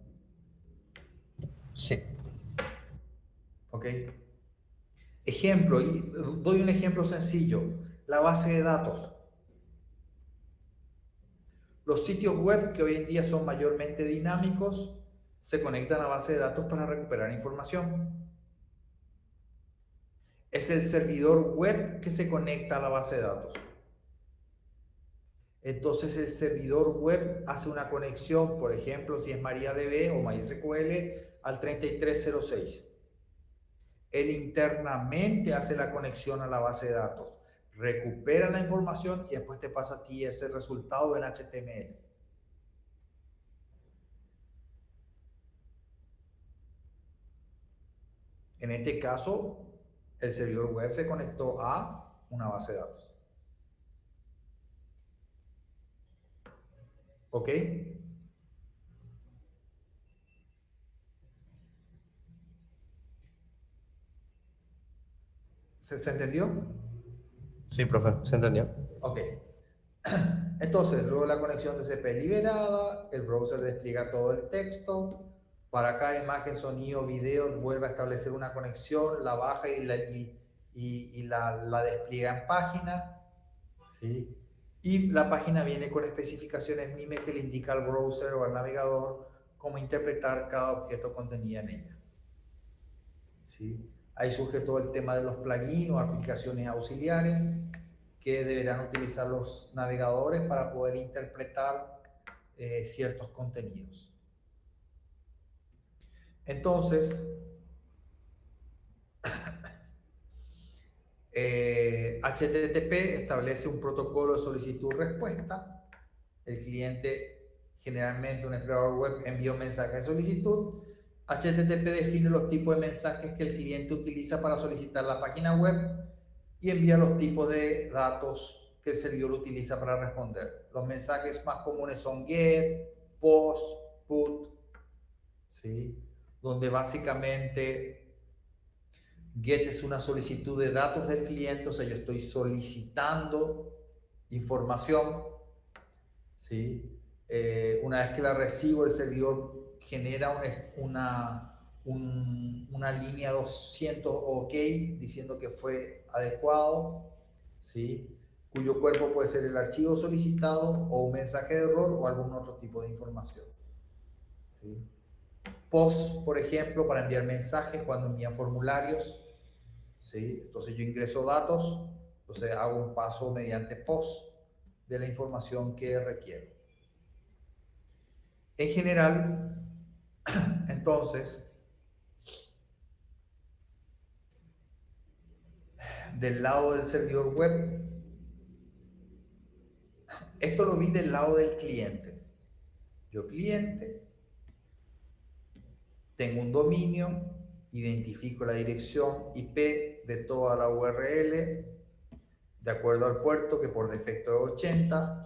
Sí. ¿Ok? Ejemplo, y doy un ejemplo sencillo, la base de datos. Los sitios web que hoy en día son mayormente dinámicos se conectan a base de datos para recuperar información. Es el servidor web que se conecta a la base de datos. Entonces el servidor web hace una conexión, por ejemplo, si es MariaDB o MySQL, al 3306. Él internamente hace la conexión a la base de datos, recupera la información y después te pasa a ti ese resultado en HTML. En este caso, el servidor web se conectó a una base de datos. ¿Ok? ¿Se entendió? Sí, profe, se entendió. Ok. Entonces, luego la conexión TCP es liberada, el browser despliega todo el texto, para cada imagen, sonido, video, vuelve a establecer una conexión, la baja y la despliega en página, ¿sí? Y la página viene con especificaciones MIME que le indica al browser o al navegador cómo interpretar cada objeto contenido en ella, ¿sí? Ahí surge todo el tema de los plugins o aplicaciones auxiliares que deberán utilizar los navegadores para poder interpretar ciertos contenidos. Entonces, HTTP establece un protocolo de solicitud-respuesta. El cliente, generalmente un explorador web, envía un mensaje de solicitud. HTTP define los tipos de mensajes que el cliente utiliza para solicitar la página web y envía los tipos de datos que el servidor utiliza para responder. Los mensajes más comunes son GET, POST, PUT, ¿sí? Donde básicamente GET es una solicitud de datos del cliente, o sea, yo estoy solicitando información, ¿sí? Una vez que la recibo, el servidor genera una línea 200 OK diciendo que fue adecuado, ¿sí? Cuyo cuerpo puede ser el archivo solicitado o un mensaje de error o algún otro tipo de información, ¿sí? POST, por ejemplo, para enviar mensajes cuando envían formularios, ¿sí? Entonces yo ingreso datos, entonces hago un paso mediante POST de la información que requiero. En general, entonces, del lado del servidor web, esto lo vi del lado del cliente. Yo cliente, tengo un dominio, identifico la dirección IP de toda la URL de acuerdo al puerto que por defecto es 80,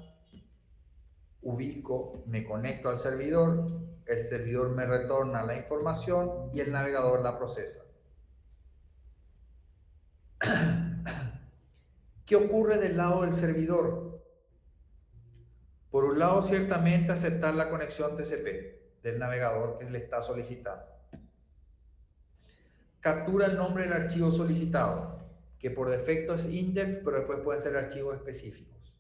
ubico, me conecto al servidor, el servidor me retorna la información y el navegador la procesa. ¿Qué ocurre del lado del servidor? Por un lado, ciertamente aceptar la conexión TCP del navegador que le está solicitando. Captura el nombre del archivo solicitado, que por defecto es index, pero después pueden ser archivos específicos.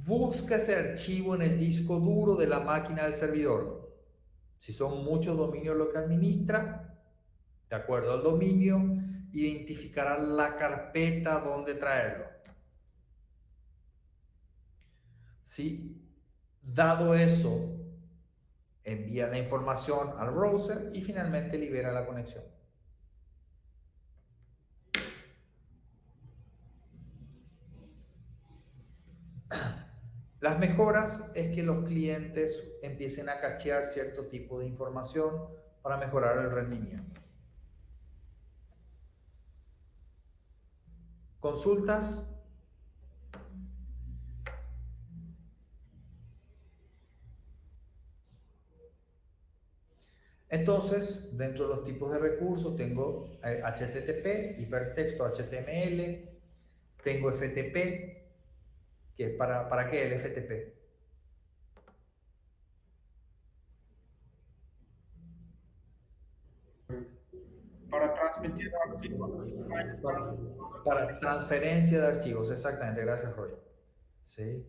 Busca ese archivo en el disco duro de la máquina del servidor. Si son muchos dominios lo que administra, de acuerdo al dominio, identificará la carpeta donde traerlo. ¿Sí? Dado eso, envía la información al browser y finalmente libera la conexión. Las mejoras es que los clientes empiecen a cachear cierto tipo de información para mejorar el rendimiento. Consultas. Entonces, dentro de los tipos de recursos tengo HTTP, hipertexto HTML, tengo FTP, que es ¿para qué el FTP? Para transmitir archivos. Para transferencia de archivos, exactamente, gracias Roy. ¿Sí?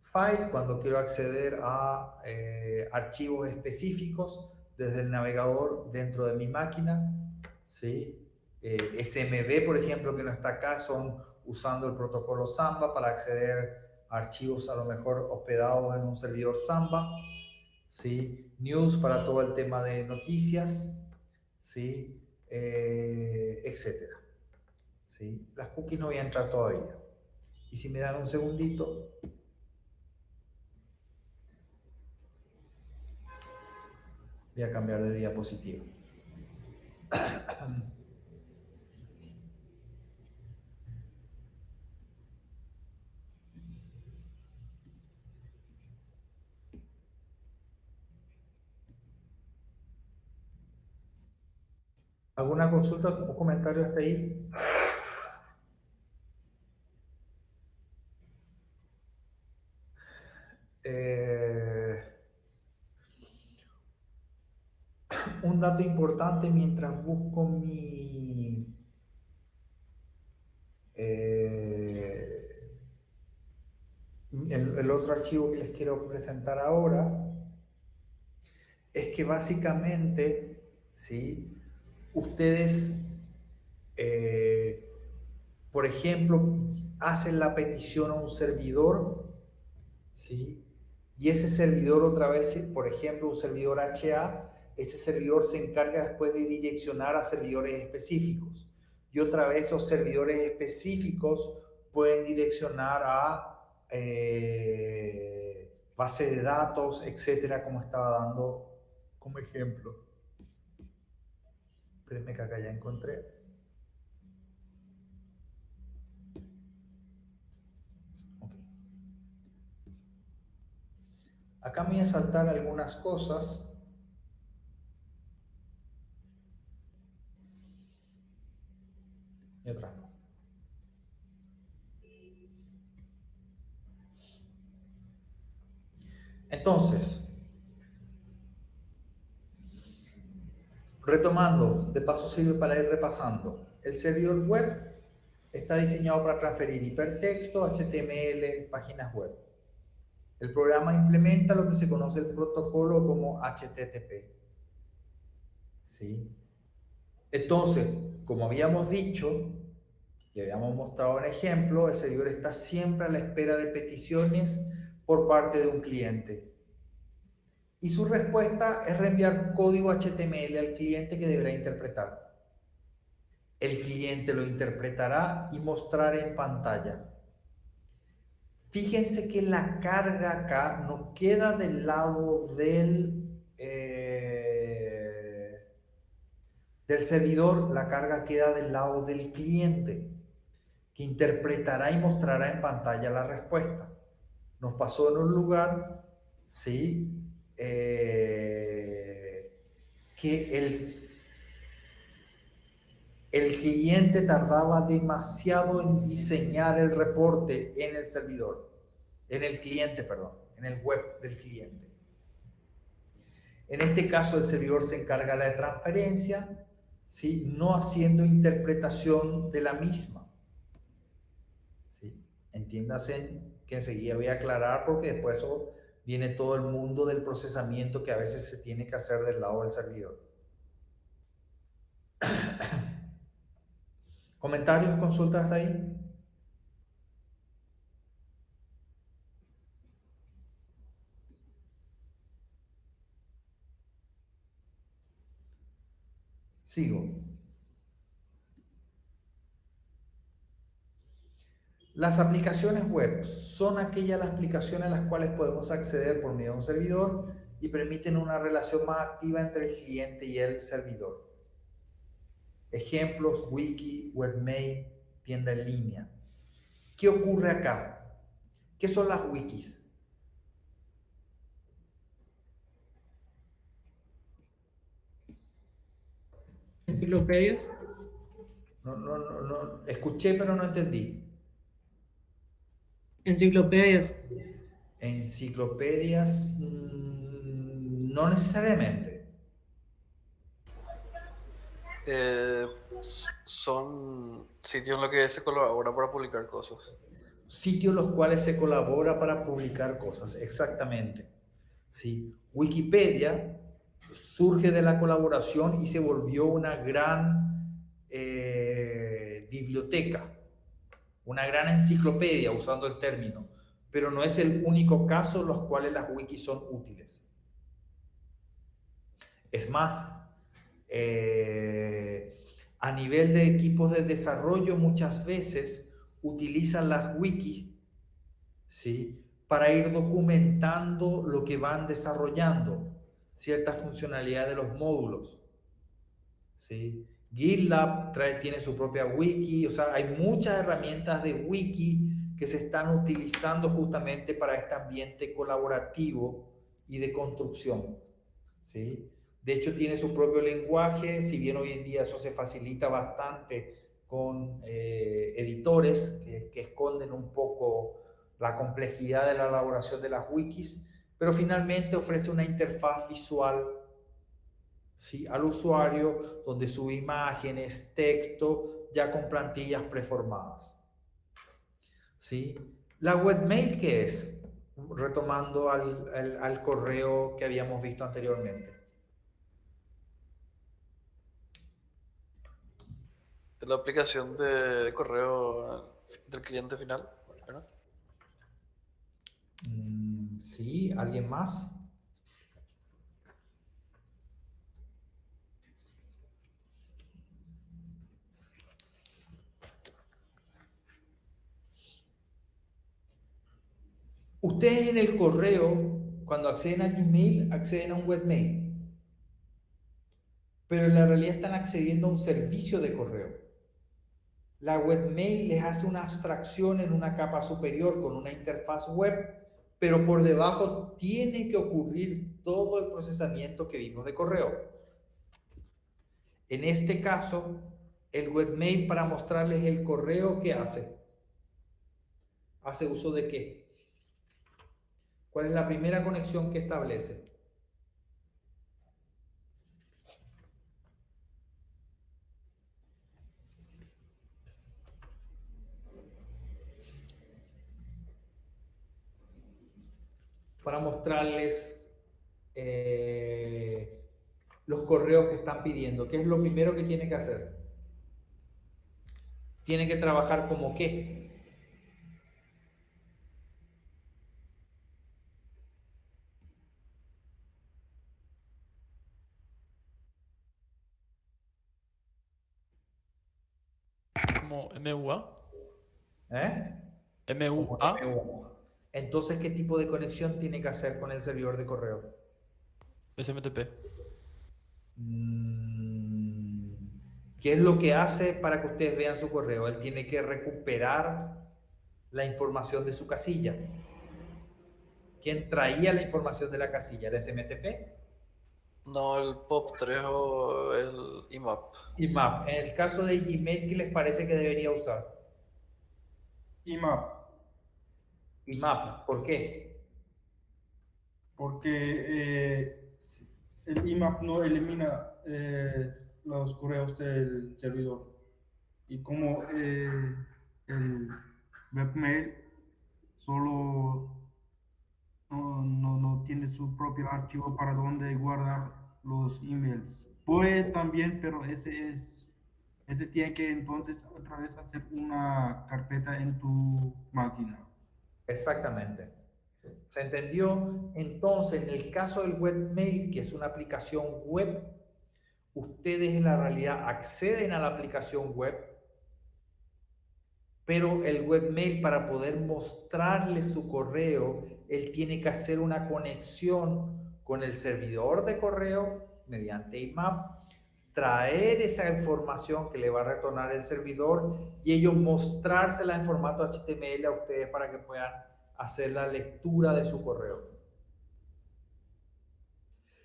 File, cuando quiero acceder a archivos específicos desde el navegador dentro de mi máquina, ¿sí? SMB, por ejemplo, que no está acá, son usando el protocolo Samba para acceder a archivos a lo mejor hospedados en un servidor Samba, ¿sí? News para todo el tema de noticias, ¿sí? Etcétera, ¿sí? Las cookies no voy a entrar todavía. Y si me dan un segundito, voy a cambiar de diapositiva. ¿Alguna consulta o comentario hasta ahí? Eh, un dato importante mientras busco el otro archivo que les quiero presentar ahora es que básicamente, ¿sí? Ustedes, por ejemplo, hacen la petición a un servidor, ¿sí? Y ese servidor otra vez, por ejemplo, un servidor HA, ese servidor se encarga después de direccionar a servidores específicos. Y otra vez esos servidores específicos pueden direccionar a base de datos, etcétera, como estaba dando como ejemplo. Espérenme que acá ya encontré. Okay. Acá me voy a saltar algunas cosas. Y otras no. Entonces, retomando, de paso sirve para ir repasando. El servidor web está diseñado para transferir hipertexto, HTML, páginas web. El programa implementa lo que se conoce el protocolo como HTTP. ¿Sí? Entonces, como habíamos dicho, y habíamos mostrado en ejemplo, el servidor está siempre a la espera de peticiones por parte de un cliente. Y su respuesta es reenviar código HTML al cliente que deberá interpretar. El cliente lo interpretará y mostrará en pantalla. Fíjense que la carga acá no queda del lado del servidor, la carga queda del lado del cliente, que interpretará y mostrará en pantalla la respuesta. Nos pasó en un lugar, ¿sí? Que el cliente tardaba demasiado en diseñar el reporte en el servidor, en el cliente, perdón, en el web del cliente. En este caso, el servidor se encarga de la transferencia, ¿sí? No haciendo interpretación de la misma. ¿Sí? Entiéndase que enseguida voy a aclarar porque después eso viene todo el mundo del procesamiento que a veces se tiene que hacer del lado del servidor. ¿Comentarios, consultas hasta ahí? Sigo. Las aplicaciones web son aquellas las aplicaciones a las cuales podemos acceder por medio de un servidor y permiten una relación más activa entre el cliente y el servidor. Ejemplos: wiki, webmail, tienda en línea. ¿Qué ocurre acá? ¿Qué son las wikis? Enciclopedias. No, escuché pero no entendí. Enciclopedias. Enciclopedias, no necesariamente. Son sitios en los que se colabora para publicar cosas. Sitios los cuales se colabora para publicar cosas, exactamente. ¿Sí? Wikipedia surge de la colaboración y se volvió una gran biblioteca, una gran enciclopedia, usando el término, pero no es el único caso en los cuales las wikis son útiles. Es más, a nivel de equipos de desarrollo muchas veces utilizan las wikis, ¿sí? Para ir documentando lo que van desarrollando, ciertas funcionalidades de los módulos, ¿sí? GitLab tiene su propia wiki, o sea, hay muchas herramientas de wiki que se están utilizando justamente para este ambiente colaborativo y de construcción, ¿sí? De hecho, tiene su propio lenguaje, si bien hoy en día eso se facilita bastante con editores que esconden un poco la complejidad de la elaboración de las wikis, pero finalmente ofrece una interfaz visual, ¿sí?, al usuario, donde sube imágenes, texto, ya con plantillas preformadas. ¿Sí? La webmail, ¿qué es? Retomando al correo que habíamos visto anteriormente. La aplicación de correo del cliente final, ¿verdad? Sí, ¿alguien más? Ustedes en el correo, cuando acceden a Gmail, acceden a un webmail, pero en la realidad están accediendo a un servicio de correo. La webmail les hace una abstracción en una capa superior con una interfaz web, pero por debajo tiene que ocurrir todo el procesamiento que vimos de correo. En este caso, el webmail, para mostrarles el correo, ¿qué hace? ¿Hace uso de qué? ¿Cuál es la primera conexión que establece? Para mostrarles los correos que están pidiendo. ¿Qué es lo primero que tiene que hacer? Tiene que trabajar como qué. Como MUA. ¿Eh? Como MUA. MU. Entonces, ¿qué tipo de conexión tiene que hacer con el servidor de correo? SMTP. ¿Qué es lo que hace para que ustedes vean su correo? Él tiene que recuperar la información de su casilla. ¿Quién traía la información de la casilla? ¿El SMTP? No, el POP3 o el IMAP. IMAP. En el caso de Gmail, ¿qué les parece que debería usar? IMAP, IMAP. ¿Por qué? porque el IMAP no elimina los correos del servidor. Y como el webmail solo no tiene su propio archivo para donde guardar los emails. Puede también, pero ese tiene que entonces otra vez hacer una carpeta en tu máquina. Exactamente. ¿Se entendió? Entonces, en el caso del webmail, que es una aplicación web, ustedes en la realidad acceden a la aplicación web, pero el webmail, para poder mostrarle su correo, él tiene que hacer una conexión con el servidor de correo mediante IMAP, traer esa información que le va a retornar el servidor y ellos mostrársela en formato HTML a ustedes para que puedan hacer la lectura de su correo.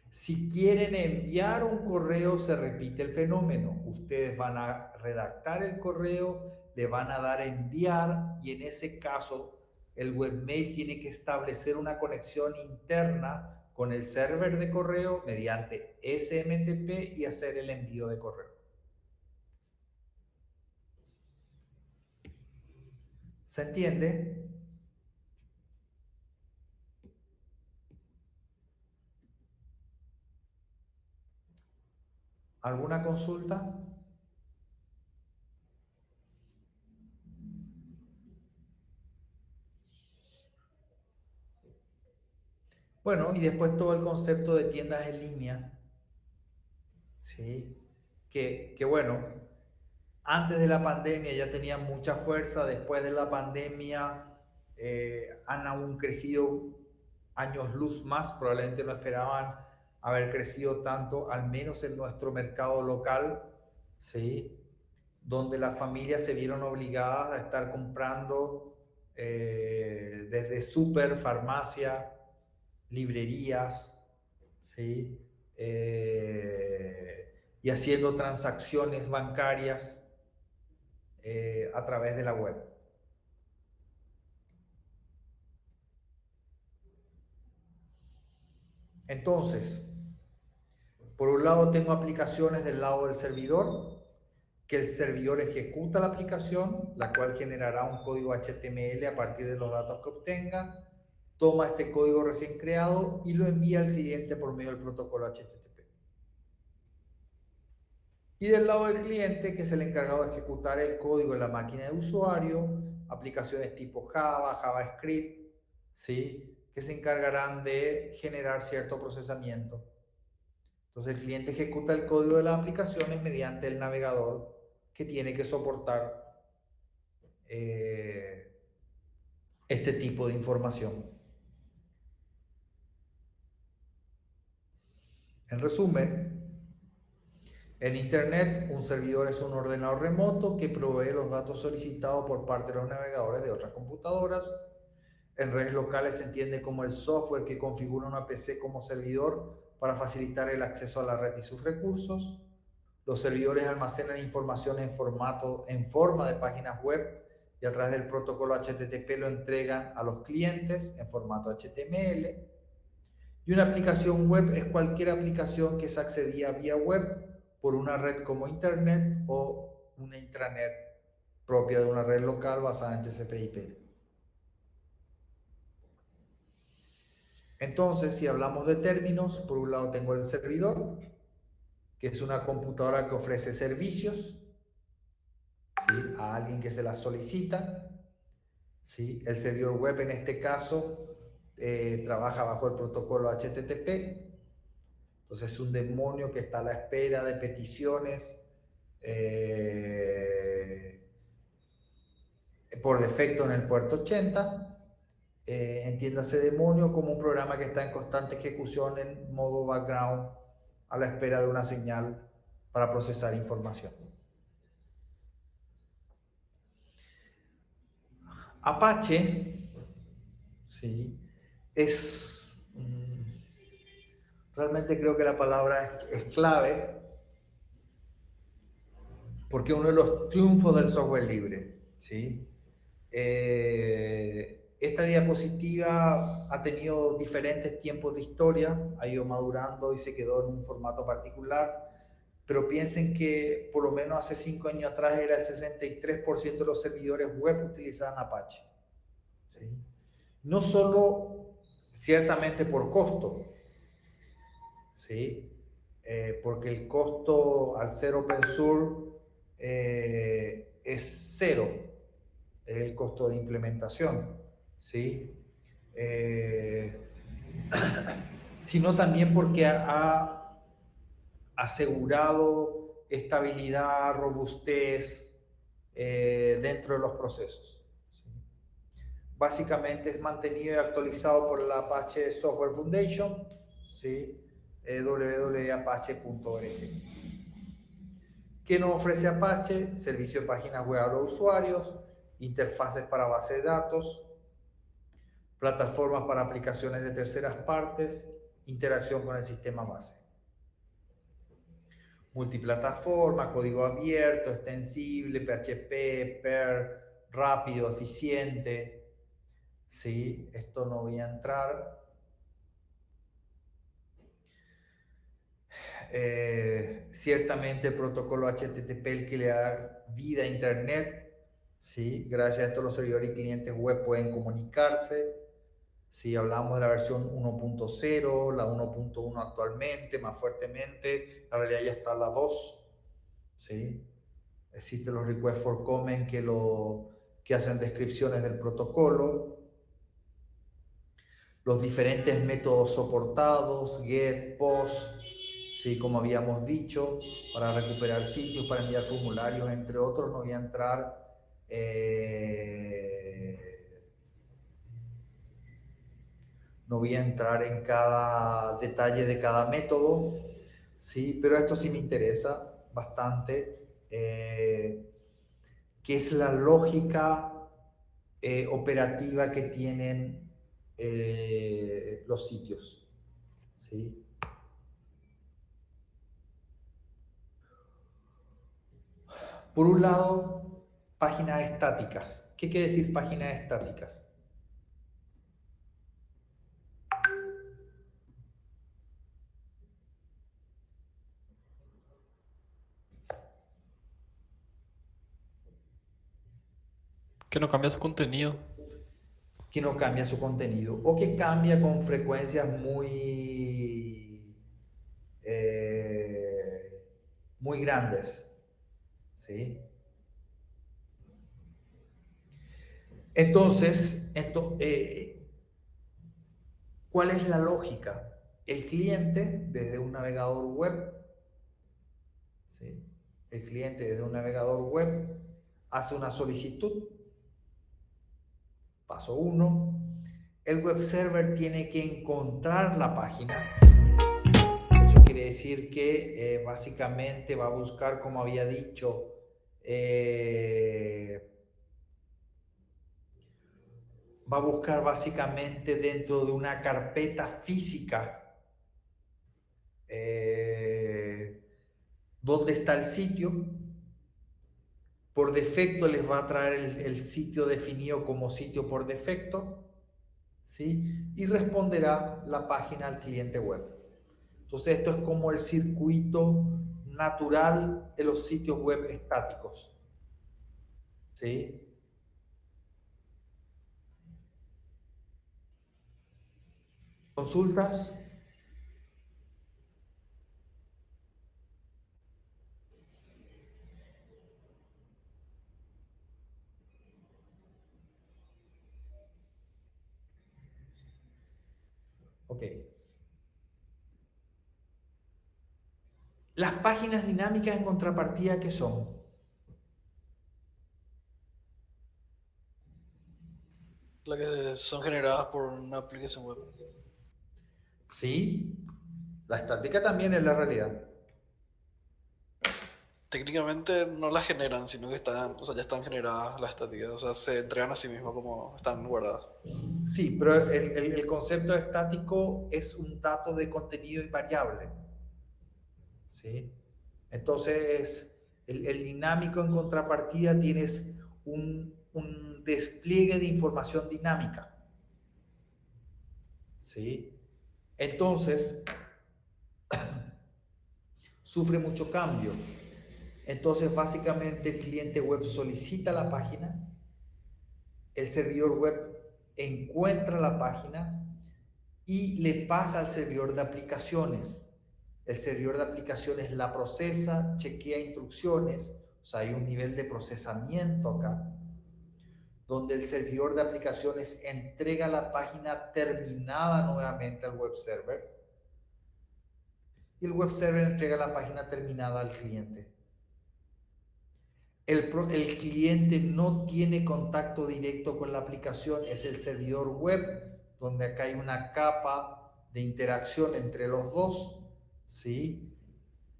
Si quieren enviar un correo, se repite el fenómeno. Ustedes van a redactar el correo, le van a dar a enviar y en ese caso el webmail tiene que establecer una conexión interna con el server de correo mediante SMTP y hacer el envío de correo. ¿Se entiende? ¿Alguna consulta? Bueno, y después todo el concepto de tiendas en línea, ¿sí? Que bueno, antes de la pandemia ya tenían mucha fuerza, después de la pandemia han aún crecido años luz más, probablemente no esperaban haber crecido tanto, al menos en nuestro mercado local, ¿sí? Donde las familias se vieron obligadas a estar comprando desde súper, farmacia, librerías, ¿sí? y haciendo transacciones bancarias a través de la web. Entonces, por un lado tengo aplicaciones del lado del servidor, que el servidor ejecuta la aplicación, la cual generará un código HTML a partir de los datos que obtenga, toma este código recién creado y lo envía al cliente por medio del protocolo HTTP. Y del lado del cliente, que es el encargado de ejecutar el código en la máquina de usuario, aplicaciones tipo Java, JavaScript, ¿sí?, que se encargarán de generar cierto procesamiento. Entonces el cliente ejecuta el código de las aplicaciones mediante el navegador que tiene que soportar este tipo de información. En resumen, en Internet, un servidor es un ordenador remoto que provee los datos solicitados por parte de los navegadores de otras computadoras. En redes locales se entiende como el software que configura una PC como servidor para facilitar el acceso a la red y sus recursos. Los servidores almacenan información en forma de páginas web y a través del protocolo HTTP lo entregan a los clientes en formato HTML. Y una aplicación web es cualquier aplicación que se accedía vía web por una red como Internet o una intranet propia de una red local basada en TCP/IP. Entonces, si hablamos de términos, por un lado tengo el servidor, que es una computadora que ofrece servicios, ¿sí?, a alguien que se la solicita, ¿sí? El servidor web en este caso trabaja bajo el protocolo HTTP, entonces es un demonio que está a la espera de peticiones por defecto en el puerto 80. Entiéndase demonio como un programa que está en constante ejecución en modo background a la espera de una señal para procesar información. Apache, sí, es realmente creo que la palabra es clave porque uno de los triunfos del software libre, ¿sí? Esta diapositiva ha tenido diferentes tiempos de historia, ha ido madurando y se quedó en un formato particular, pero piensen que por lo menos hace 5 años atrás era el 63% de los servidores web utilizaban Apache, ¿sí? No solo ciertamente por costo, ¿sí? Porque el costo al ser open source es cero, es el costo de implementación, ¿sí? Sino también porque ha asegurado estabilidad, robustez dentro de los procesos, ¿sí? Básicamente es mantenido y actualizado por la Apache Software Foundation, ¿sí? www.apache.org. ¿Qué nos ofrece Apache? Servicio de páginas web a los usuarios, interfaces para base de datos, plataformas para aplicaciones de terceras partes, interacción con el sistema base. Multiplataforma, código abierto, extensible, PHP, PER, rápido, eficiente. Sí, esto no voy a entrar. Ciertamente el protocolo HTTP el que le da vida a Internet, ¿sí? Gracias a esto los servidores y clientes web pueden comunicarse. Si hablamos de la versión 1.0, la 1.1 actualmente, más fuertemente, la realidad ya está la 2, ¿sí? Existen los requests for comment que hacen descripciones del protocolo. Los diferentes métodos soportados, get, post, ¿sí? Como habíamos dicho, para recuperar sitios, para enviar formularios, entre otros. No voy a entrar en cada detalle de cada método, ¿sí? Pero esto sí me interesa bastante, que es la lógica operativa que tienen los sitios, ¿sí? Por un lado, páginas estáticas. ¿Qué quiere decir páginas estáticas? Que no cambia su contenido. Que no cambia su contenido o que cambia con frecuencias muy grandes. ¿Sí? Entonces, ¿cuál es la lógica? El cliente desde un navegador web, ¿sí? El cliente desde un navegador web hace una solicitud. Paso 1. El web server tiene que encontrar la página. Eso quiere decir que básicamente va a buscar, como había dicho, va a buscar básicamente dentro de una carpeta física dónde está el sitio. Por defecto les va a traer el sitio definido como sitio por defecto, ¿sí? Y responderá la página al cliente web. Entonces esto es como el circuito natural de los sitios web estáticos, ¿sí? ¿Consultas? Ok. Las páginas dinámicas en contrapartida, ¿qué son? Las que son generadas por una aplicación web. Sí, la estática también es la realidad. Técnicamente no las generan, sino que están, o sea, ya están generadas las estáticas, o sea, se entregan a sí mismas como están guardadas. Sí, pero el concepto estático es un dato de contenido invariable. ¿Sí? Entonces, el dinámico en contrapartida tienes un despliegue de información dinámica. ¿Sí? Entonces, sufre mucho cambio. Entonces, básicamente el cliente web solicita la página, el servidor web encuentra la página y le pasa al servidor de aplicaciones. El servidor de aplicaciones la procesa, chequea instrucciones, o sea, hay un nivel de procesamiento acá, donde el servidor de aplicaciones entrega la página terminada nuevamente al web server y el web server entrega la página terminada al cliente. El cliente no tiene contacto directo con la aplicación, es el servidor web, donde acá hay una capa de interacción entre los dos, ¿sí?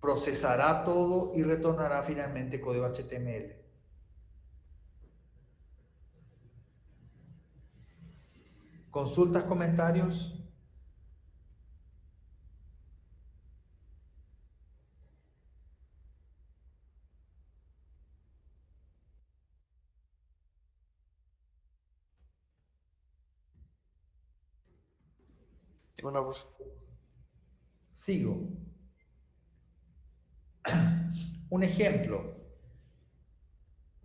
Procesará todo y retornará finalmente código HTML. ¿Consultas, comentarios? Y bueno, pues, Sigo. Un ejemplo.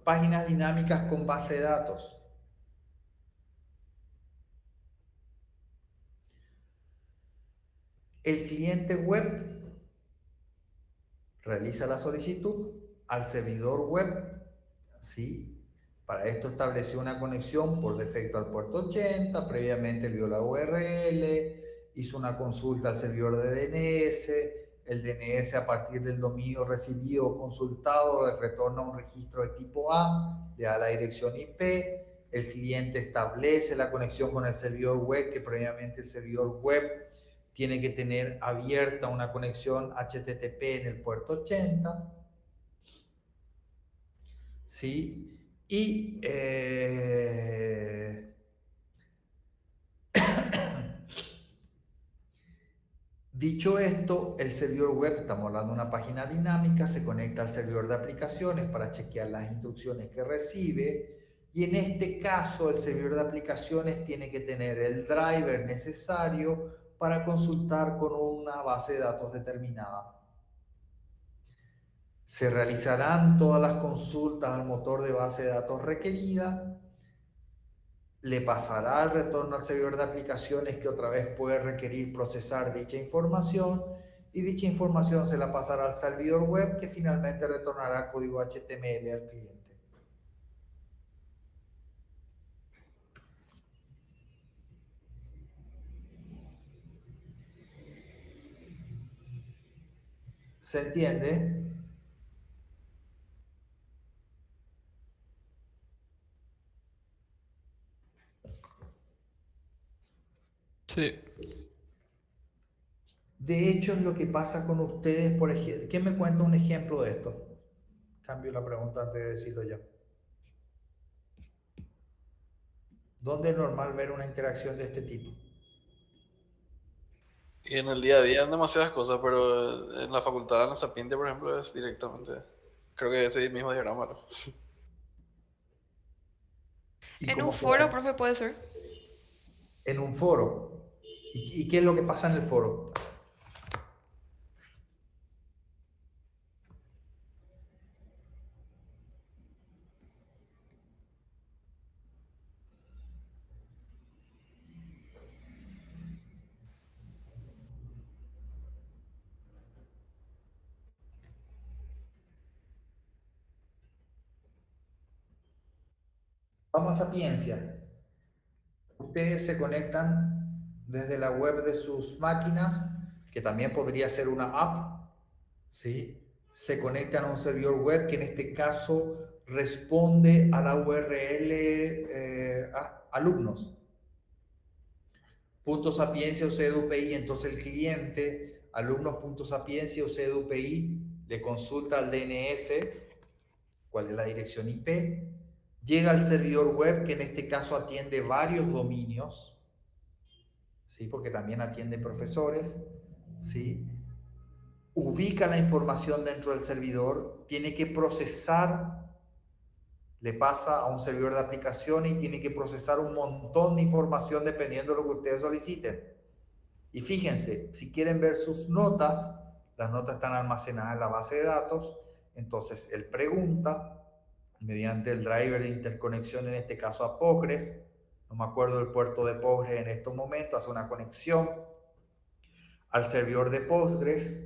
Páginas dinámicas con base de datos. El cliente web realiza la solicitud al servidor web, ¿sí? Para esto estableció una conexión por defecto al puerto 80, previamente vio la URL, hizo una consulta al servidor de DNS, el DNS a partir del dominio recibido o consultado le retorna un registro de tipo A, le da la dirección IP, el cliente establece la conexión con el servidor web, que previamente el servidor web tiene que tener abierta una conexión HTTP en el puerto 80, ¿sí? Y Dicho esto, el servidor web, estamos hablando de una página dinámica, se conecta al servidor de aplicaciones para chequear las instrucciones que recibe, y en este caso el servidor de aplicaciones tiene que tener el driver necesario para consultar con una base de datos determinada. Se realizarán todas las consultas al motor de base de datos requerida, le pasará el retorno al servidor de aplicaciones que otra vez puede requerir procesar dicha información, y dicha información se la pasará al servidor web que finalmente retornará código HTML al cliente. ¿Se entiende? Sí, De hecho, es lo que pasa con ustedes, por ejemplo. ¿Quién me cuenta un ejemplo de esto? Cambio la pregunta antes de decirlo yo. ¿Dónde es normal ver una interacción de este tipo? Y en el día a día en demasiadas cosas, pero en la facultad, en la Sapiente, por ejemplo, es directamente. Creo que ese mismo diagrama, ¿no? ¿Y En cómo un se foro, da? profe, puede ser. En un foro. ¿Y qué es lo que pasa en el foro? Vamos a Sapiencia. Ustedes se conectan desde la web de sus máquinas, que también podría ser una app, ¿sí? Se conectan a un servidor web que en este caso responde a la URL alumnos. .sapiencia UPI, entonces el cliente alumnos.sapiencia UPI le consulta al DNS cuál es la dirección IP, llega al servidor web que en este caso atiende varios dominios, ¿sí? Porque también atiende profesores, ¿sí? Ubica la información dentro del servidor, tiene que procesar, le pasa a un servidor de aplicación y tiene que procesar un montón de información dependiendo de lo que ustedes soliciten. Y fíjense, si quieren ver sus notas, las notas están almacenadas en la base de datos, entonces él pregunta, mediante el driver de interconexión, en este caso a Postgres, no me acuerdo el puerto de Postgres en estos momentos, hace una conexión al servidor de Postgres,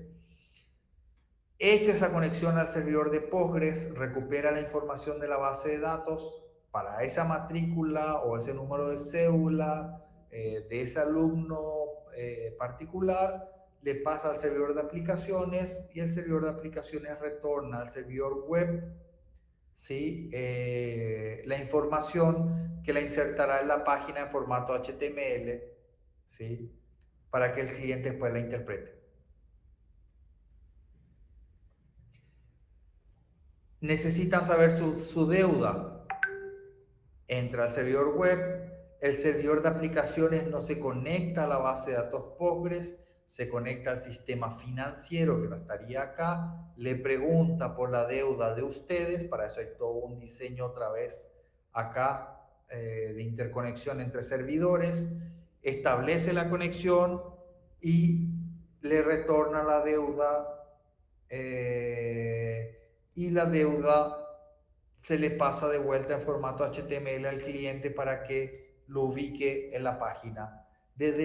echa esa conexión al servidor de Postgres, recupera la información de la base de datos para esa matrícula o ese número de cédula de ese alumno particular, le pasa al servidor de aplicaciones y el servidor de aplicaciones retorna al servidor web, ¿sí? La información que la insertará en la página en formato HTML, ¿sí? Para que el cliente después la interprete. Necesitan saber su deuda. Entra al servidor web, el servidor de aplicaciones no se conecta a la base de datos Postgres, se conecta al sistema financiero que no estaría acá, le pregunta por la deuda de ustedes, para eso hay todo un diseño otra vez acá de interconexión entre servidores, establece la conexión y le retorna la deuda y la deuda se le pasa de vuelta en formato HTML al cliente para que lo ubique en la página. Desde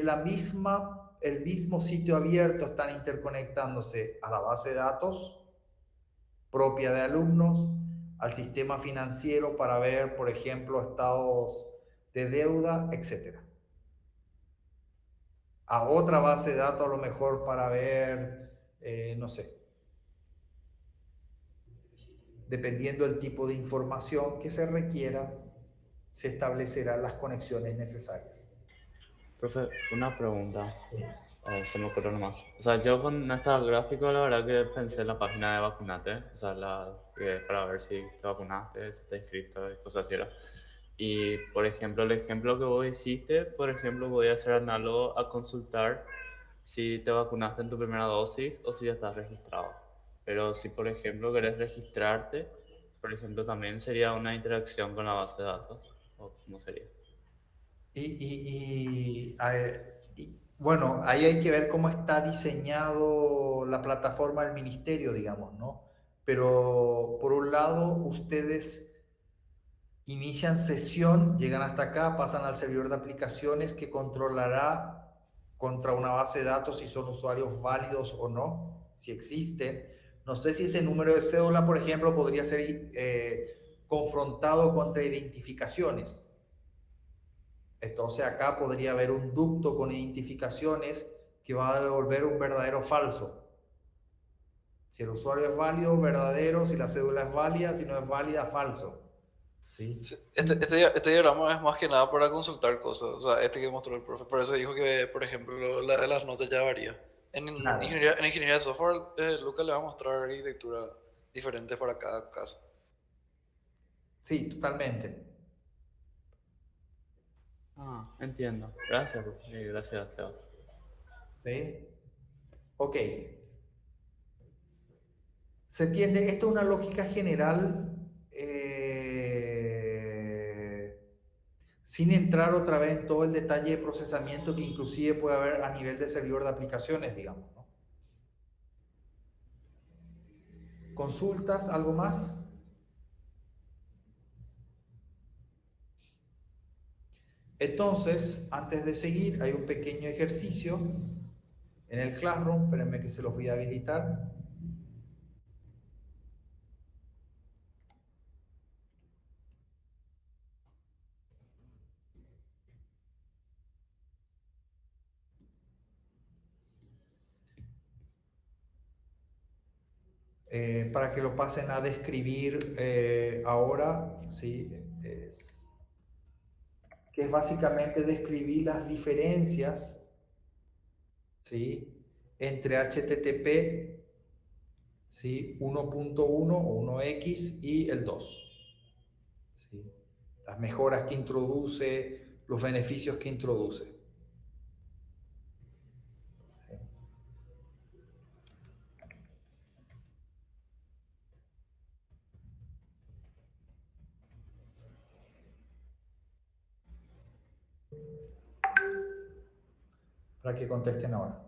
el mismo sitio abierto están interconectándose a la base de datos propia de alumnos, al sistema financiero para ver, por ejemplo, estados de deuda, etc. A otra base de datos a lo mejor para ver, no sé, dependiendo del tipo de información que se requiera, se establecerán las conexiones necesarias. Profe, una pregunta. Se me ocurrió nomás. O sea, yo con esta gráfica, la verdad que pensé en la página de Vacunate, o sea, para ver si te vacunaste, si estás inscrito y cosas así. ¿Era? Y, por ejemplo, el ejemplo que vos hiciste, por ejemplo, voy a hacer análogo a consultar si te vacunaste en tu primera dosis o si ya estás registrado. Pero si, por ejemplo, querés registrarte, por ejemplo, también sería una interacción con la base de datos. ¿O cómo sería? Bueno, ahí hay que ver cómo está diseñado la plataforma del ministerio, digamos, ¿no? Pero por un lado, ustedes inician sesión, llegan hasta acá, pasan al servidor de aplicaciones que controlará contra una base de datos si son usuarios válidos o no, si existen. No sé si ese número de cédula, por ejemplo, podría ser confrontado contra identificaciones. Entonces acá podría haber un ducto con identificaciones que va a devolver un verdadero falso. Si el usuario es válido, verdadero; si la cédula es válida; si no es válida, falso. ¿Sí? Sí, este diagrama es más que nada para consultar cosas. O sea, este que mostró el profe. Por eso dijo que, por ejemplo, la de las notas ya varía. Claro. En ingeniería de software, Lucas le va a mostrar arquitectura diferente para cada caso. Sí, totalmente. Ah, entiendo. Gracias, gracias, Sebas. ¿Sí? Ok. Se entiende, esto es una lógica general, sin entrar otra vez en todo el detalle de procesamiento que inclusive puede haber a nivel de servidor de aplicaciones, digamos, ¿no? ¿Consultas? ¿Algo más? Entonces, antes de seguir, hay un pequeño ejercicio en el Classroom. Espérenme que se los voy a habilitar. Para que lo pasen a describir ahora, ¿sí? Que es básicamente describir las diferencias, ¿sí? Entre HTTP, ¿sí? 1.1 o 1x y el 2, ¿sí? Las mejoras que introduce, los beneficios que introduce, ¿sí? Para que contesten ahora.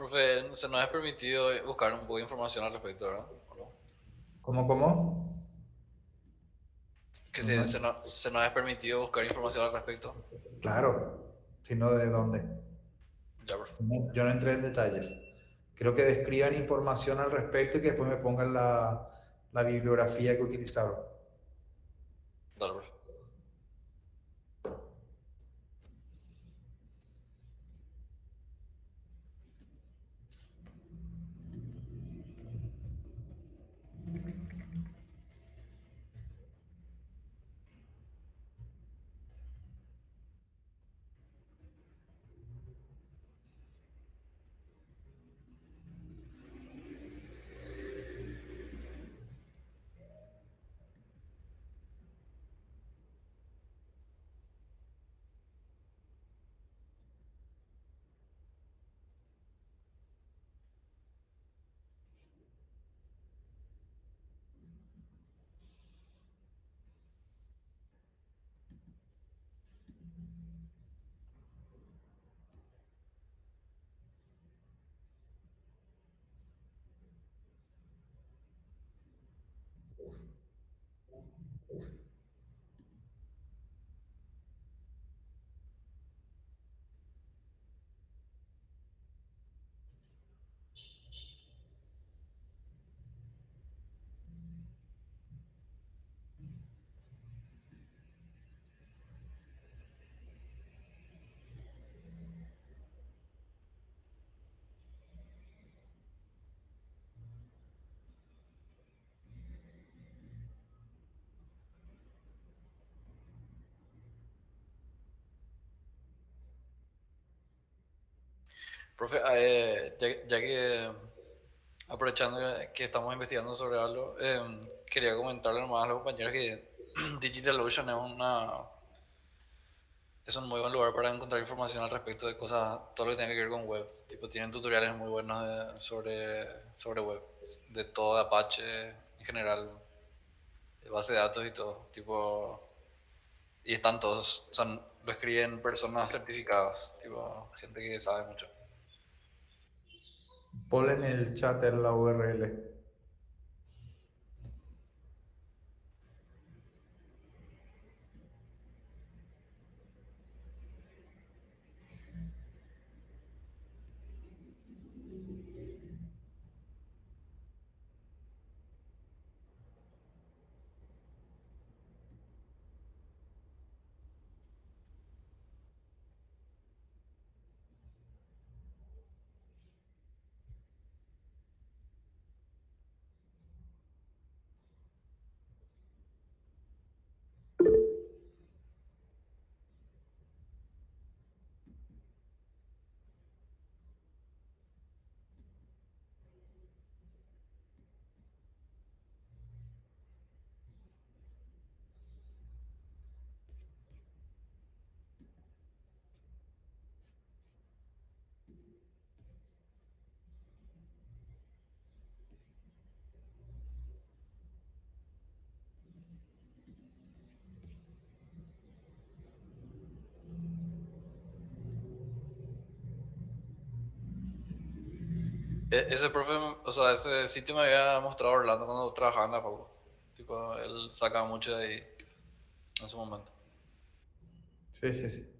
Profe, se nos ha permitido buscar un poco de información al respecto, ¿verdad? ¿O no? ¿Cómo? Que No, no. se nos ha permitido buscar información al respecto. Claro, sino de dónde. Ya, profe. Yo no entré en detalles. Creo que describan información al respecto y que después me pongan la bibliografía que utilizaron. Dale, profe. Profe, ya que aprovechando que estamos investigando sobre algo, quería comentarle nomás a los compañeros que DigitalOcean es un muy buen lugar para encontrar información al respecto de cosas, todo lo que tenga que ver con web. Tipo, tienen tutoriales muy buenos sobre web, de todo de Apache, en general, de base de datos y todo. Tipo, y están todos, o sea, lo escriben personas certificadas, tipo, gente que sabe mucho. Ponle en el chat la URL. Ese profe, o sea, ese sitio me había mostrado Orlando cuando trabajaba en la facu. Tipo, él saca mucho de ahí en su momento. Sí, sí, sí.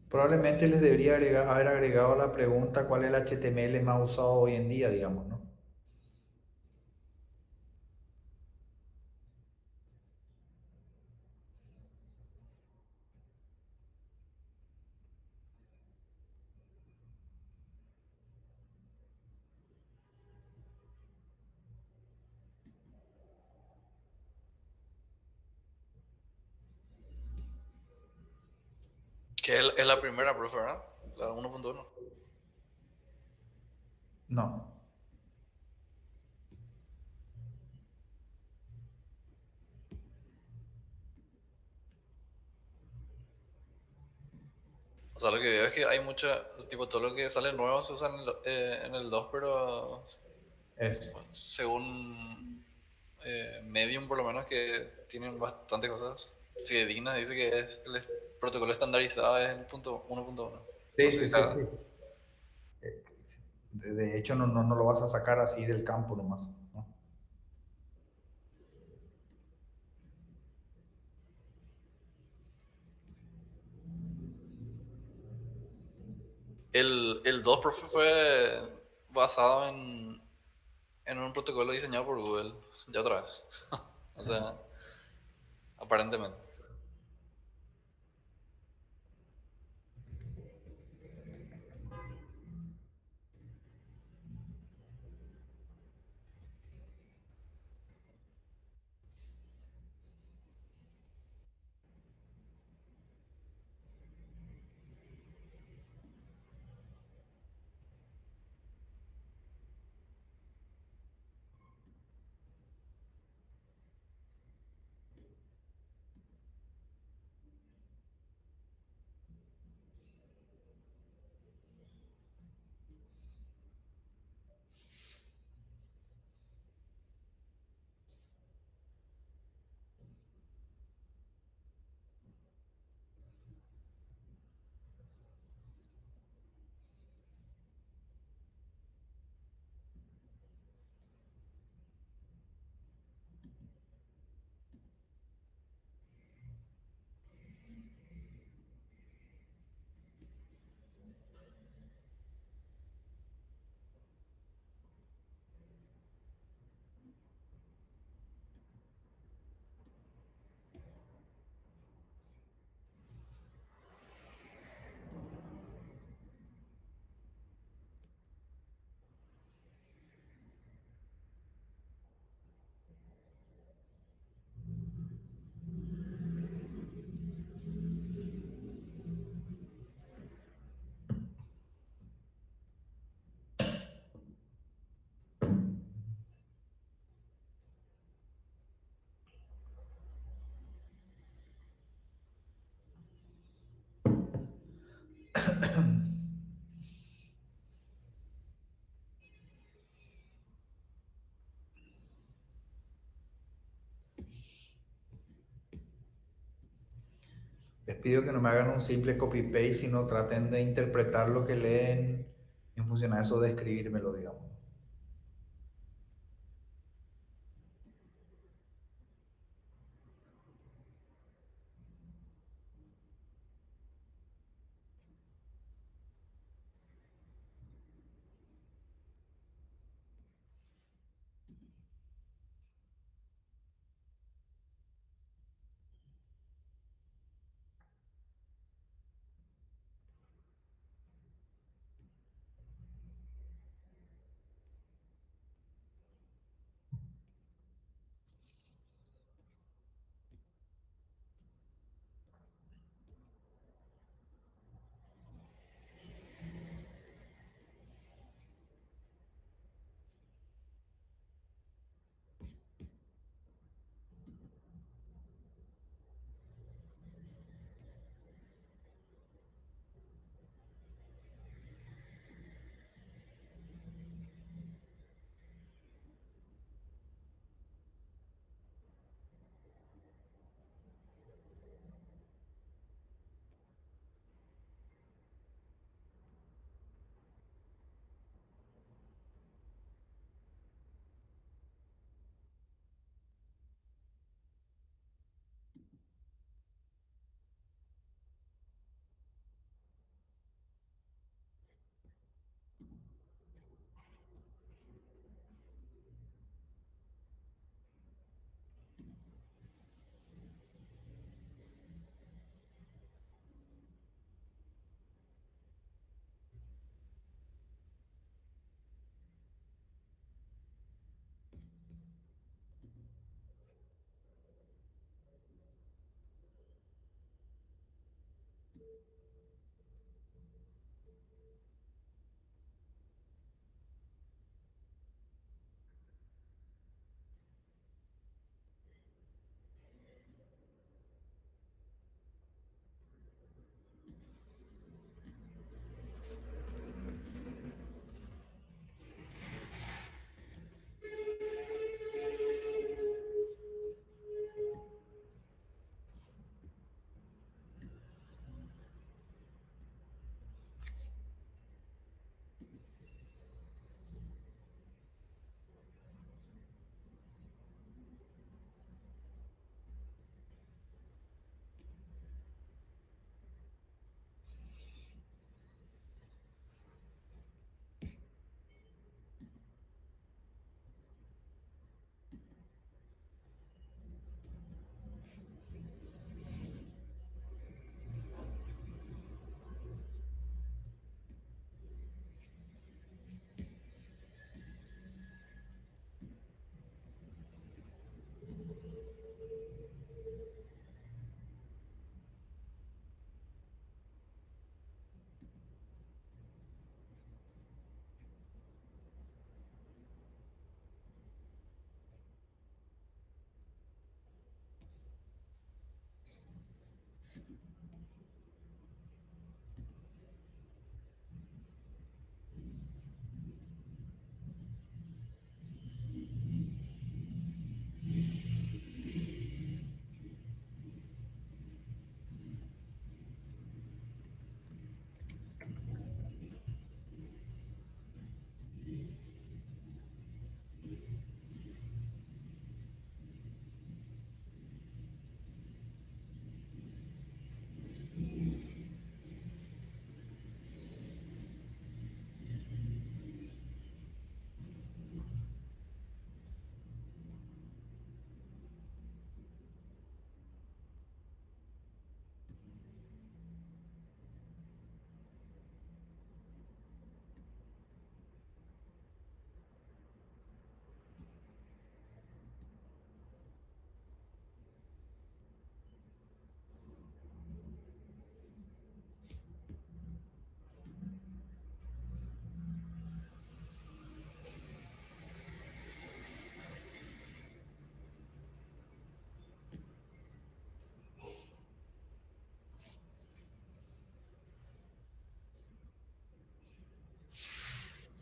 Probablemente les debería haber agregado la pregunta cuál es el HTML más usado hoy en día, digamos, ¿no? Que es la primera, profe, ¿verdad? La 1.1. No. O sea, lo que veo es que hay mucha, tipo, todo lo que sale nuevo se usa en el 2, pero Eso. según Medium, por lo menos, que tienen bastantes cosas. fidedignas, dice que es el protocolo estandarizado es el punto 1.1. Sí, No sé sí, si sí, está. sí. De hecho, no lo vas a sacar así del campo nomás, ¿no? El 2 profe fue basado en un protocolo diseñado por Google, ya otra vez. O sea, aparentemente. Les pido que no me hagan un simple copy-paste, sino traten de interpretar lo que leen en función a eso de escribírmelo, digamos.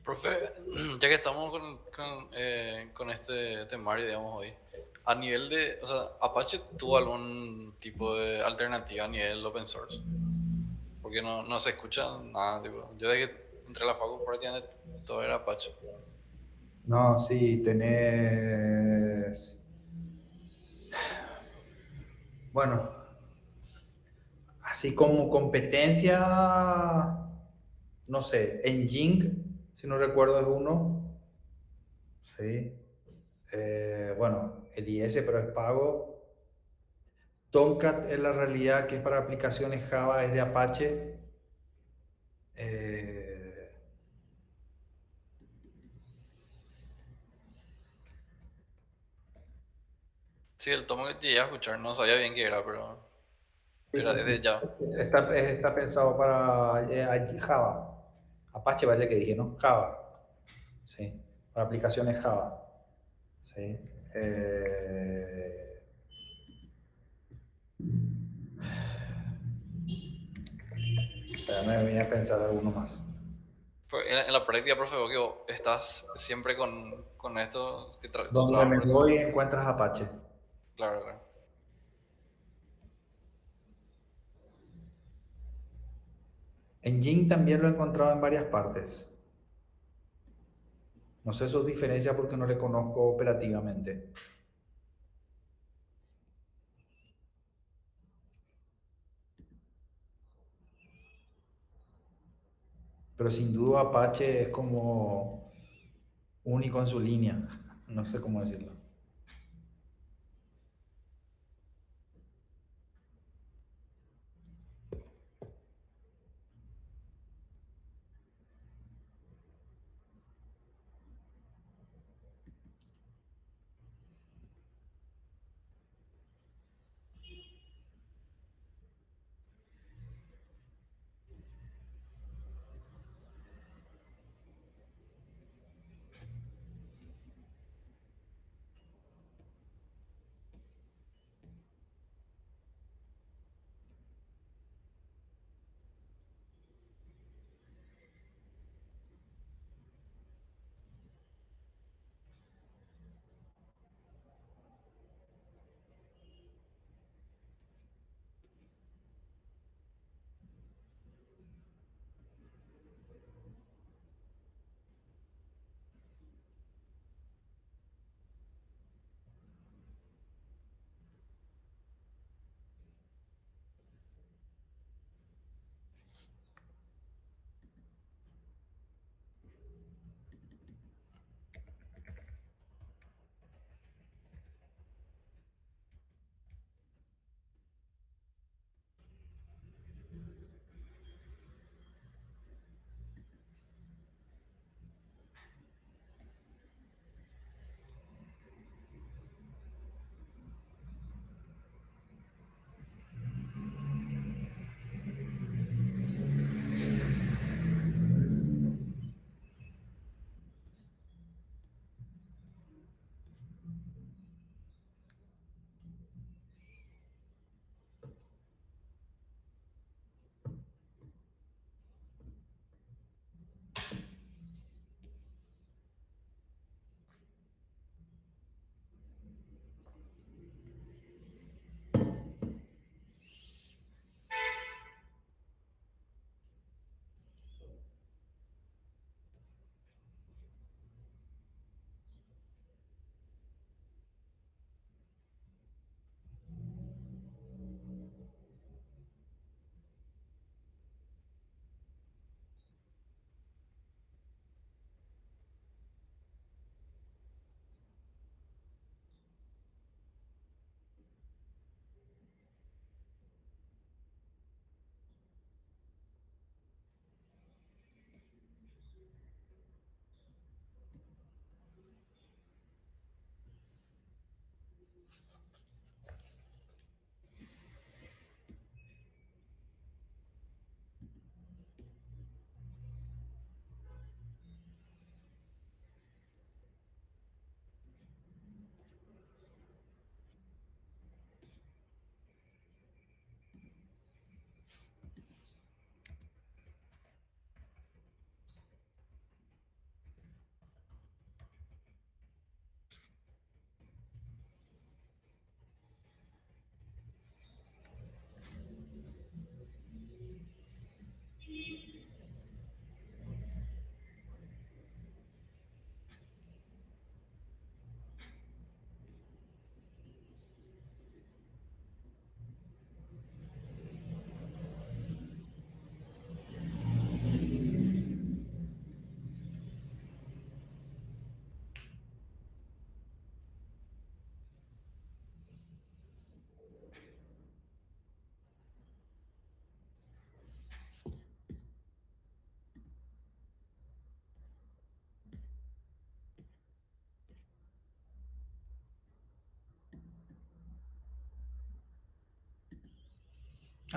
Profe, ya que estamos con este temario, digamos, hoy, a nivel de, o sea, Apache tuvo algún tipo de alternativa a nivel open source, porque no se escucha nada, tipo, yo desde que entré a la facu prácticamente todo era Apache. No, sí, tenés... Bueno, así como competencia, no sé, Nginx, si no recuerdo es uno, sí. Bueno, el IS, pero es pago. Tomcat es la realidad que es para aplicaciones Java, es de Apache. Eh, Sí, el tomo que llegué a escuchar, no sabía bien qué era, pero sí, era sí, desde sí. ya. Está pensado para Java. Apache, vaya que dije, ¿no? Java. Sí, para aplicaciones Java. Sí. Espérame, voy a pensar alguno más. Pero en la práctica, profe, vos que estás siempre con esto, que tú Donde trabajas me por tu... voy encuentras Apache. Claro, claro. En Jing también lo he encontrado en varias partes. No sé sus diferencias porque no le conozco operativamente. Pero sin duda Apache es como único en su línea. No sé cómo decirlo.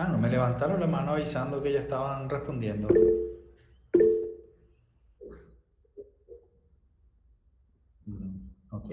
Ah, no me levantaron la mano avisando que ya estaban respondiendo. Ok.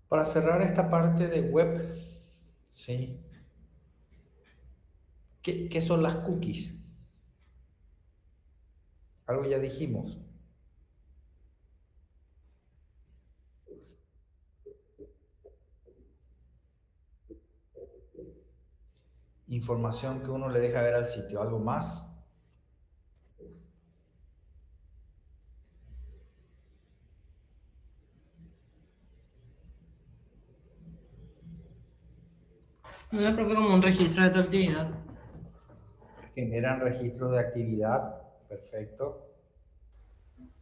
Para cerrar esta parte de web, ¿sí? ¿Qué son las cookies? Algo ya dijimos. Información que uno le deja ver al sitio. ¿Algo más? No me profe como un registro de tu actividad. Generan registros de actividad. Perfecto.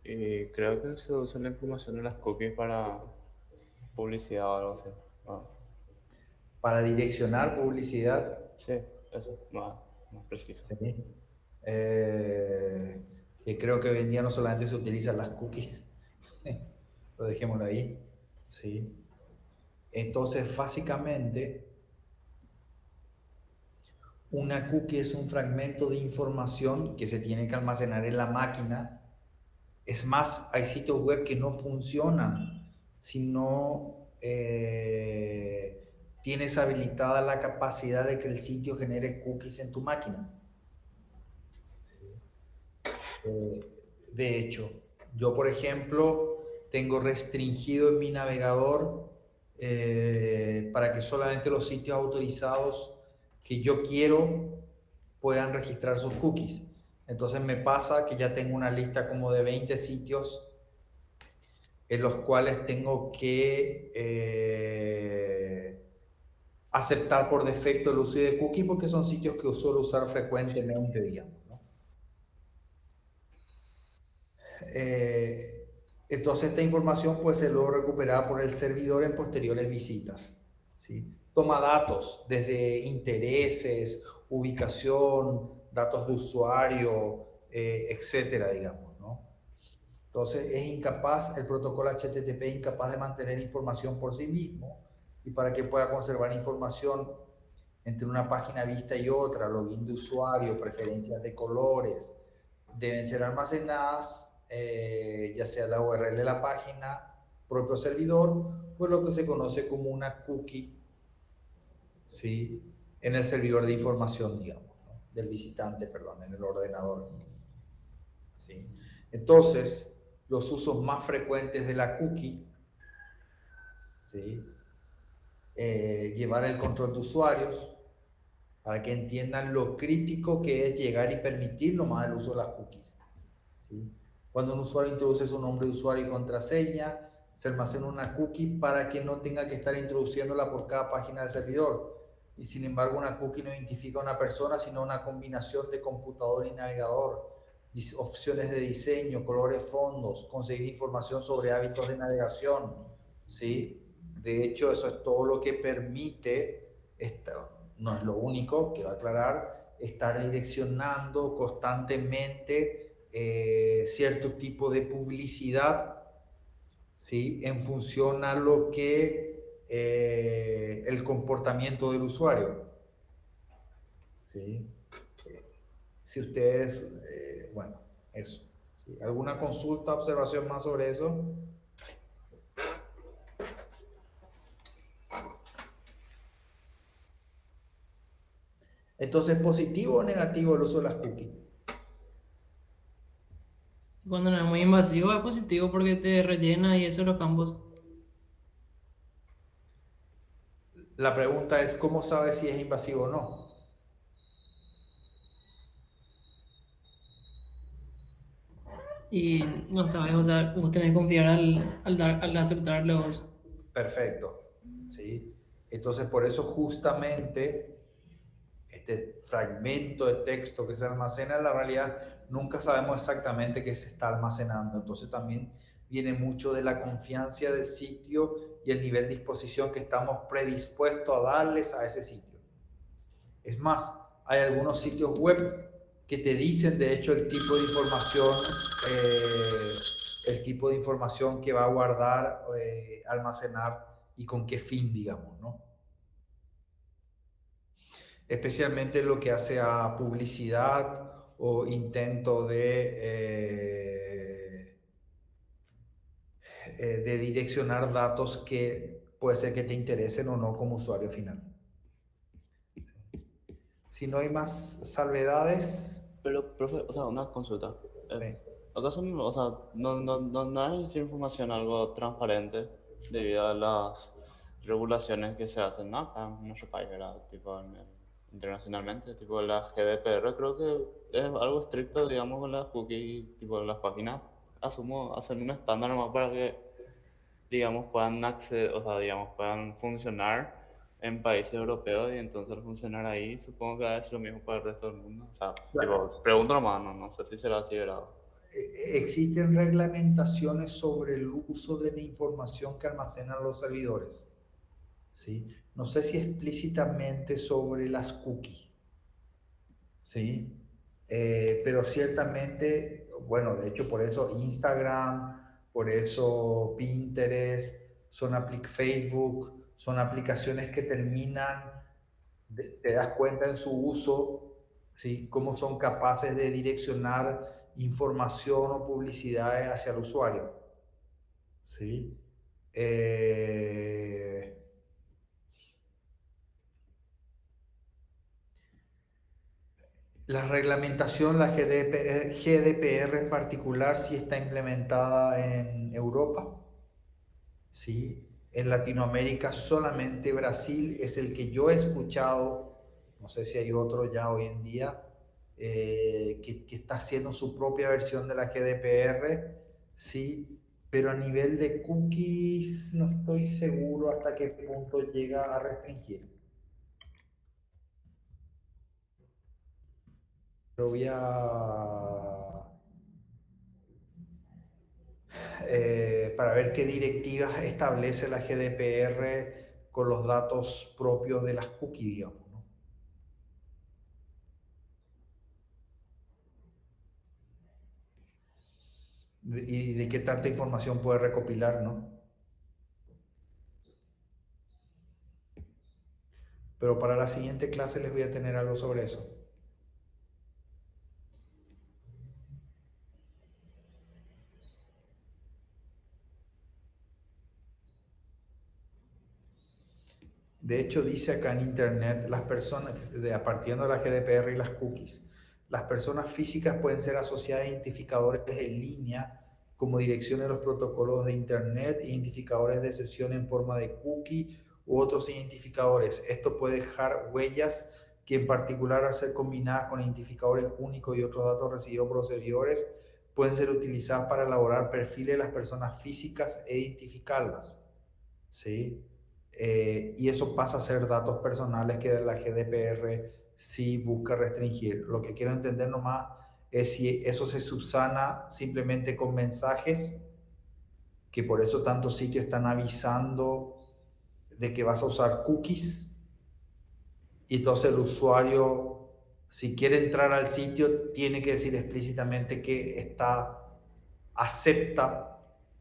Y creo que se usa la información de las cookies para publicidad o algo así. Ah, Para direccionar publicidad. sí, eso, más preciso. Sí. Que creo que hoy en día no solamente se utilizan las cookies. Lo dejémoslo ahí. Sí. Entonces, básicamente, una cookie es un fragmento de información que se tiene que almacenar en la máquina. Es más, hay sitios web que no funcionan si no tienes habilitada la capacidad de que el sitio genere cookies en tu máquina. De hecho, yo, por ejemplo, tengo restringido en mi navegador para que solamente los sitios autorizados que yo quiero puedan registrar sus cookies. Entonces me pasa que ya tengo una lista como de 20 sitios en los cuales tengo que aceptar por defecto el uso de cookies porque son sitios que suelo usar frecuentemente, digamos, ¿no? Entonces esta información puede ser luego recuperada por el servidor en posteriores visitas, ¿sí? Toma datos desde intereses, ubicación, datos de usuario, etcétera, digamos, ¿no? Entonces es incapaz, el protocolo HTTP es incapaz de mantener información por sí mismo, y para que pueda conservar información entre una página vista y otra, login de usuario, preferencias de colores, deben ser almacenadas ya sea la URL de la página, propio servidor, pues lo que se conoce como una cookie, ¿sí? En el servidor de información, digamos, ¿no? Del visitante, perdón, en el ordenador, ¿sí? Entonces, los usos más frecuentes de la cookie, ¿sí? Llevar el control de usuarios para que entiendan lo crítico que es llegar y permitir nomás el uso de las cookies, ¿sí? Cuando un usuario introduce su nombre de usuario y contraseña, se almacena una cookie para que no tenga que estar introduciéndola por cada página del servidor. Y sin embargo, una cookie no identifica a una persona, sino una combinación de computador y navegador, opciones de diseño, colores, fondos, conseguir información sobre hábitos de navegación, ¿sí? De hecho, eso es todo lo que permite, no es lo único, quiero aclarar, estar direccionando constantemente cierto tipo de publicidad, ¿sí? En función a lo que el comportamiento del usuario, ¿sí? Si ustedes, bueno, eso, ¿sí? ¿Alguna consulta, observación más sobre eso? Entonces, ¿positivo o negativo el uso de las cookies? Cuando no es muy invasivo es positivo porque te rellena y eso los campos. La pregunta es, ¿cómo sabes si es invasivo o no? Y no sabes, o sea, vos tenés que confiar al aceptar los... Perfecto. ¿Sí? Entonces, por eso justamente este fragmento de texto que se almacena en la realidad, nunca sabemos exactamente qué se está almacenando. Entonces también viene mucho de la confianza del sitio y el nivel de disposición que estamos predispuestos a darles a ese sitio. Es más, hay algunos sitios web que te dicen de hecho el tipo de información que va a guardar, almacenar y con qué fin, digamos, ¿no? Especialmente lo que hace a publicidad o intento de direccionar datos que puede ser que te interesen o no como usuario final. Si no hay más salvedades, Pero, profe, o sea, una consulta. sí. ¿Acaso no, o sea, no hay información algo transparente debido a las regulaciones que se hacen, ¿no? Acá en nuestro país, ¿verdad? Tipo, internacionalmente, tipo la GDPR creo que es algo estricto, digamos, con las cookies, tipo las páginas, asumo, hacen un estándar nomás para que, digamos, puedan acceder, o sea, digamos, puedan funcionar en países europeos y entonces al funcionar ahí, supongo que va a ser lo mismo para el resto del mundo. O sea, Claro. tipo, pregunto nomás, no sé si será así, ¿verdad? Existen reglamentaciones sobre el uso de la información que almacenan los servidores, ¿sí? No sé si explícitamente sobre las cookies, ¿sí? Pero ciertamente, bueno, de hecho por eso Instagram, por eso Pinterest, Facebook, son aplicaciones que terminan, te das cuenta en su uso, ¿sí? Cómo son capaces de direccionar información o publicidades hacia el usuario, ¿sí? Eh, La reglamentación, la GDPR en particular, sí está implementada en Europa, ¿sí? En Latinoamérica solamente Brasil es el que yo he escuchado, no sé si hay otro ya hoy en día, que está haciendo su propia versión de la GDPR, ¿sí? Pero a nivel de cookies no estoy seguro hasta qué punto llega a restringir. Lo voy para ver qué directivas establece la GDPR con los datos propios de las cookies, digamos, ¿no? Y de qué tanta información puede recopilar, ¿no? Pero para la siguiente clase les voy a tener algo sobre eso. De hecho, dice acá en Internet, las personas, partiendo de la GDPR y las cookies, las personas físicas pueden ser asociadas a identificadores en línea como direcciones de los protocolos de Internet, identificadores de sesión en forma de cookie u otros identificadores. Esto puede dejar huellas que en particular al ser combinadas con identificadores únicos y otros datos recibidos por los servidores, pueden ser utilizadas para elaborar perfiles de las personas físicas e identificarlas, ¿sí? Y eso pasa a ser datos personales que la GDPR sí busca restringir. Lo que quiero entender nomás es si eso se subsana simplemente con mensajes, que por eso tantos sitios están avisando de que vas a usar cookies, y entonces el usuario, si quiere entrar al sitio, tiene que decir explícitamente que acepta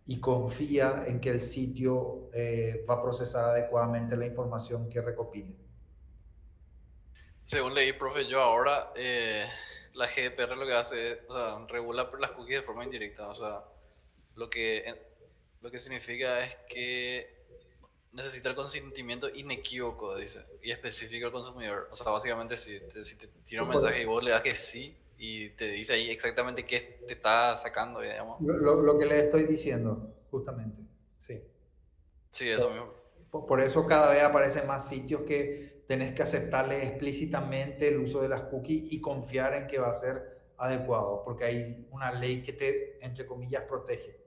y confía en que el sitio va a procesar adecuadamente la información que recopile. Según leí, profe, yo ahora la GDPR lo que hace es, o sea, regula las cookies de forma indirecta. O sea, lo que, lo que significa es que necesita el consentimiento inequívoco, dice, y específico al consumidor. O sea, básicamente si te tira un mensaje y vos le das que sí, y te dice ahí exactamente qué te está sacando, digamos. Lo que le estoy diciendo, justamente, sí. Sí, eso mismo. Por eso cada vez aparecen más sitios que tenés que aceptarle explícitamente el uso de las cookies y confiar en que va a ser adecuado, porque hay una ley que te, entre comillas, protege.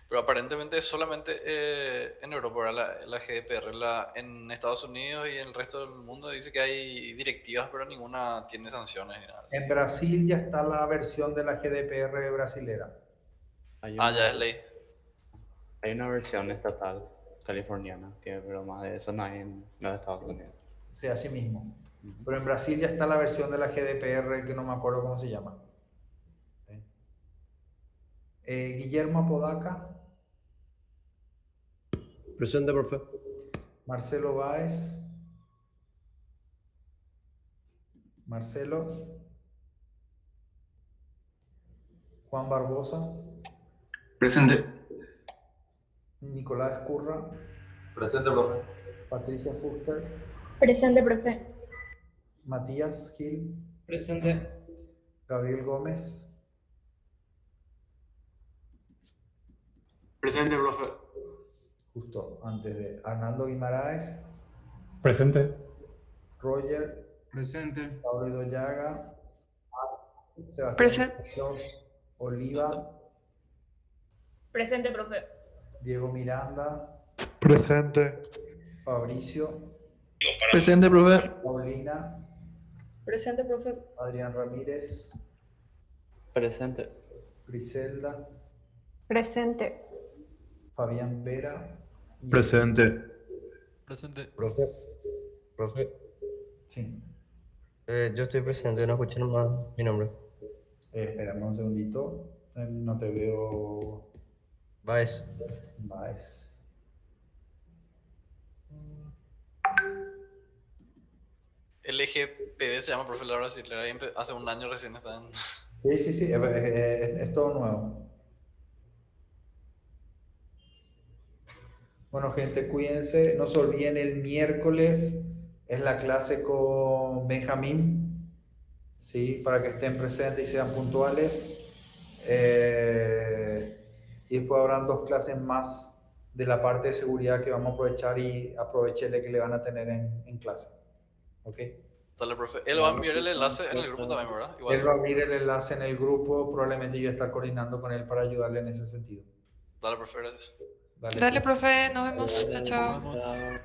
Pero aparentemente solamente en Europa, ¿verdad? La GDPR, en Estados Unidos y en el resto del mundo dice que hay directivas, pero ninguna tiene sanciones ni nada así. En Brasil ya está la versión de la GDPR brasilera. Hay Ah, una, ya es ley. hay una versión estatal californiana, pero más de eso no hay en los Estados Unidos. Sea así mismo. Pero en Brasil ya está la versión de la GDPR que no me acuerdo cómo se llama. Guillermo Apodaca. Presente, profe. Marcelo Báez. Marcelo. Juan Barbosa. Presente. Nicolás Escurra. Presente, profe. Patricia Fuster. Presente, profe. Matías Gil. Presente. Gabriel Gómez. Presente, profe. Justo antes de Arnaldo Guimaraes. Presente. Roger. Presente. Pablo Idoyaga. Sebastián Presente. Muñoz, Oliva. Presente, profe. Diego Miranda. Presente. Fabricio. Presente, profe. Paulina. Presente, profe. Adrián Ramírez. Presente. Griselda. Presente. Fabián Vera. y- Presente. Presente. Profe, Sí. yo estoy presente, no escuché nomás mi nombre. Espérame un segundito. No te veo. Baez. Más. LGPD se llama, profe, la brasilera, y hace un año recién están. Sí, sí, sí. Es todo nuevo. Bueno, gente, cuídense. No se olviden, el miércoles es la clase con Benjamín, ¿sí? Para que estén presentes y sean puntuales. Y después habrán 2 clases más de la parte de seguridad que vamos a aprovechar y aprovechenle que le van a tener en clase. ¿Ok? Dale, profe. Él va a enviar el enlace en el grupo también, ¿verdad? Él va a abrir el enlace en el grupo, probablemente yo estar coordinando con él para ayudarle en ese sentido. Dale, profe, gracias. Dale, profe, nos vemos. Chao, chao. Vamos.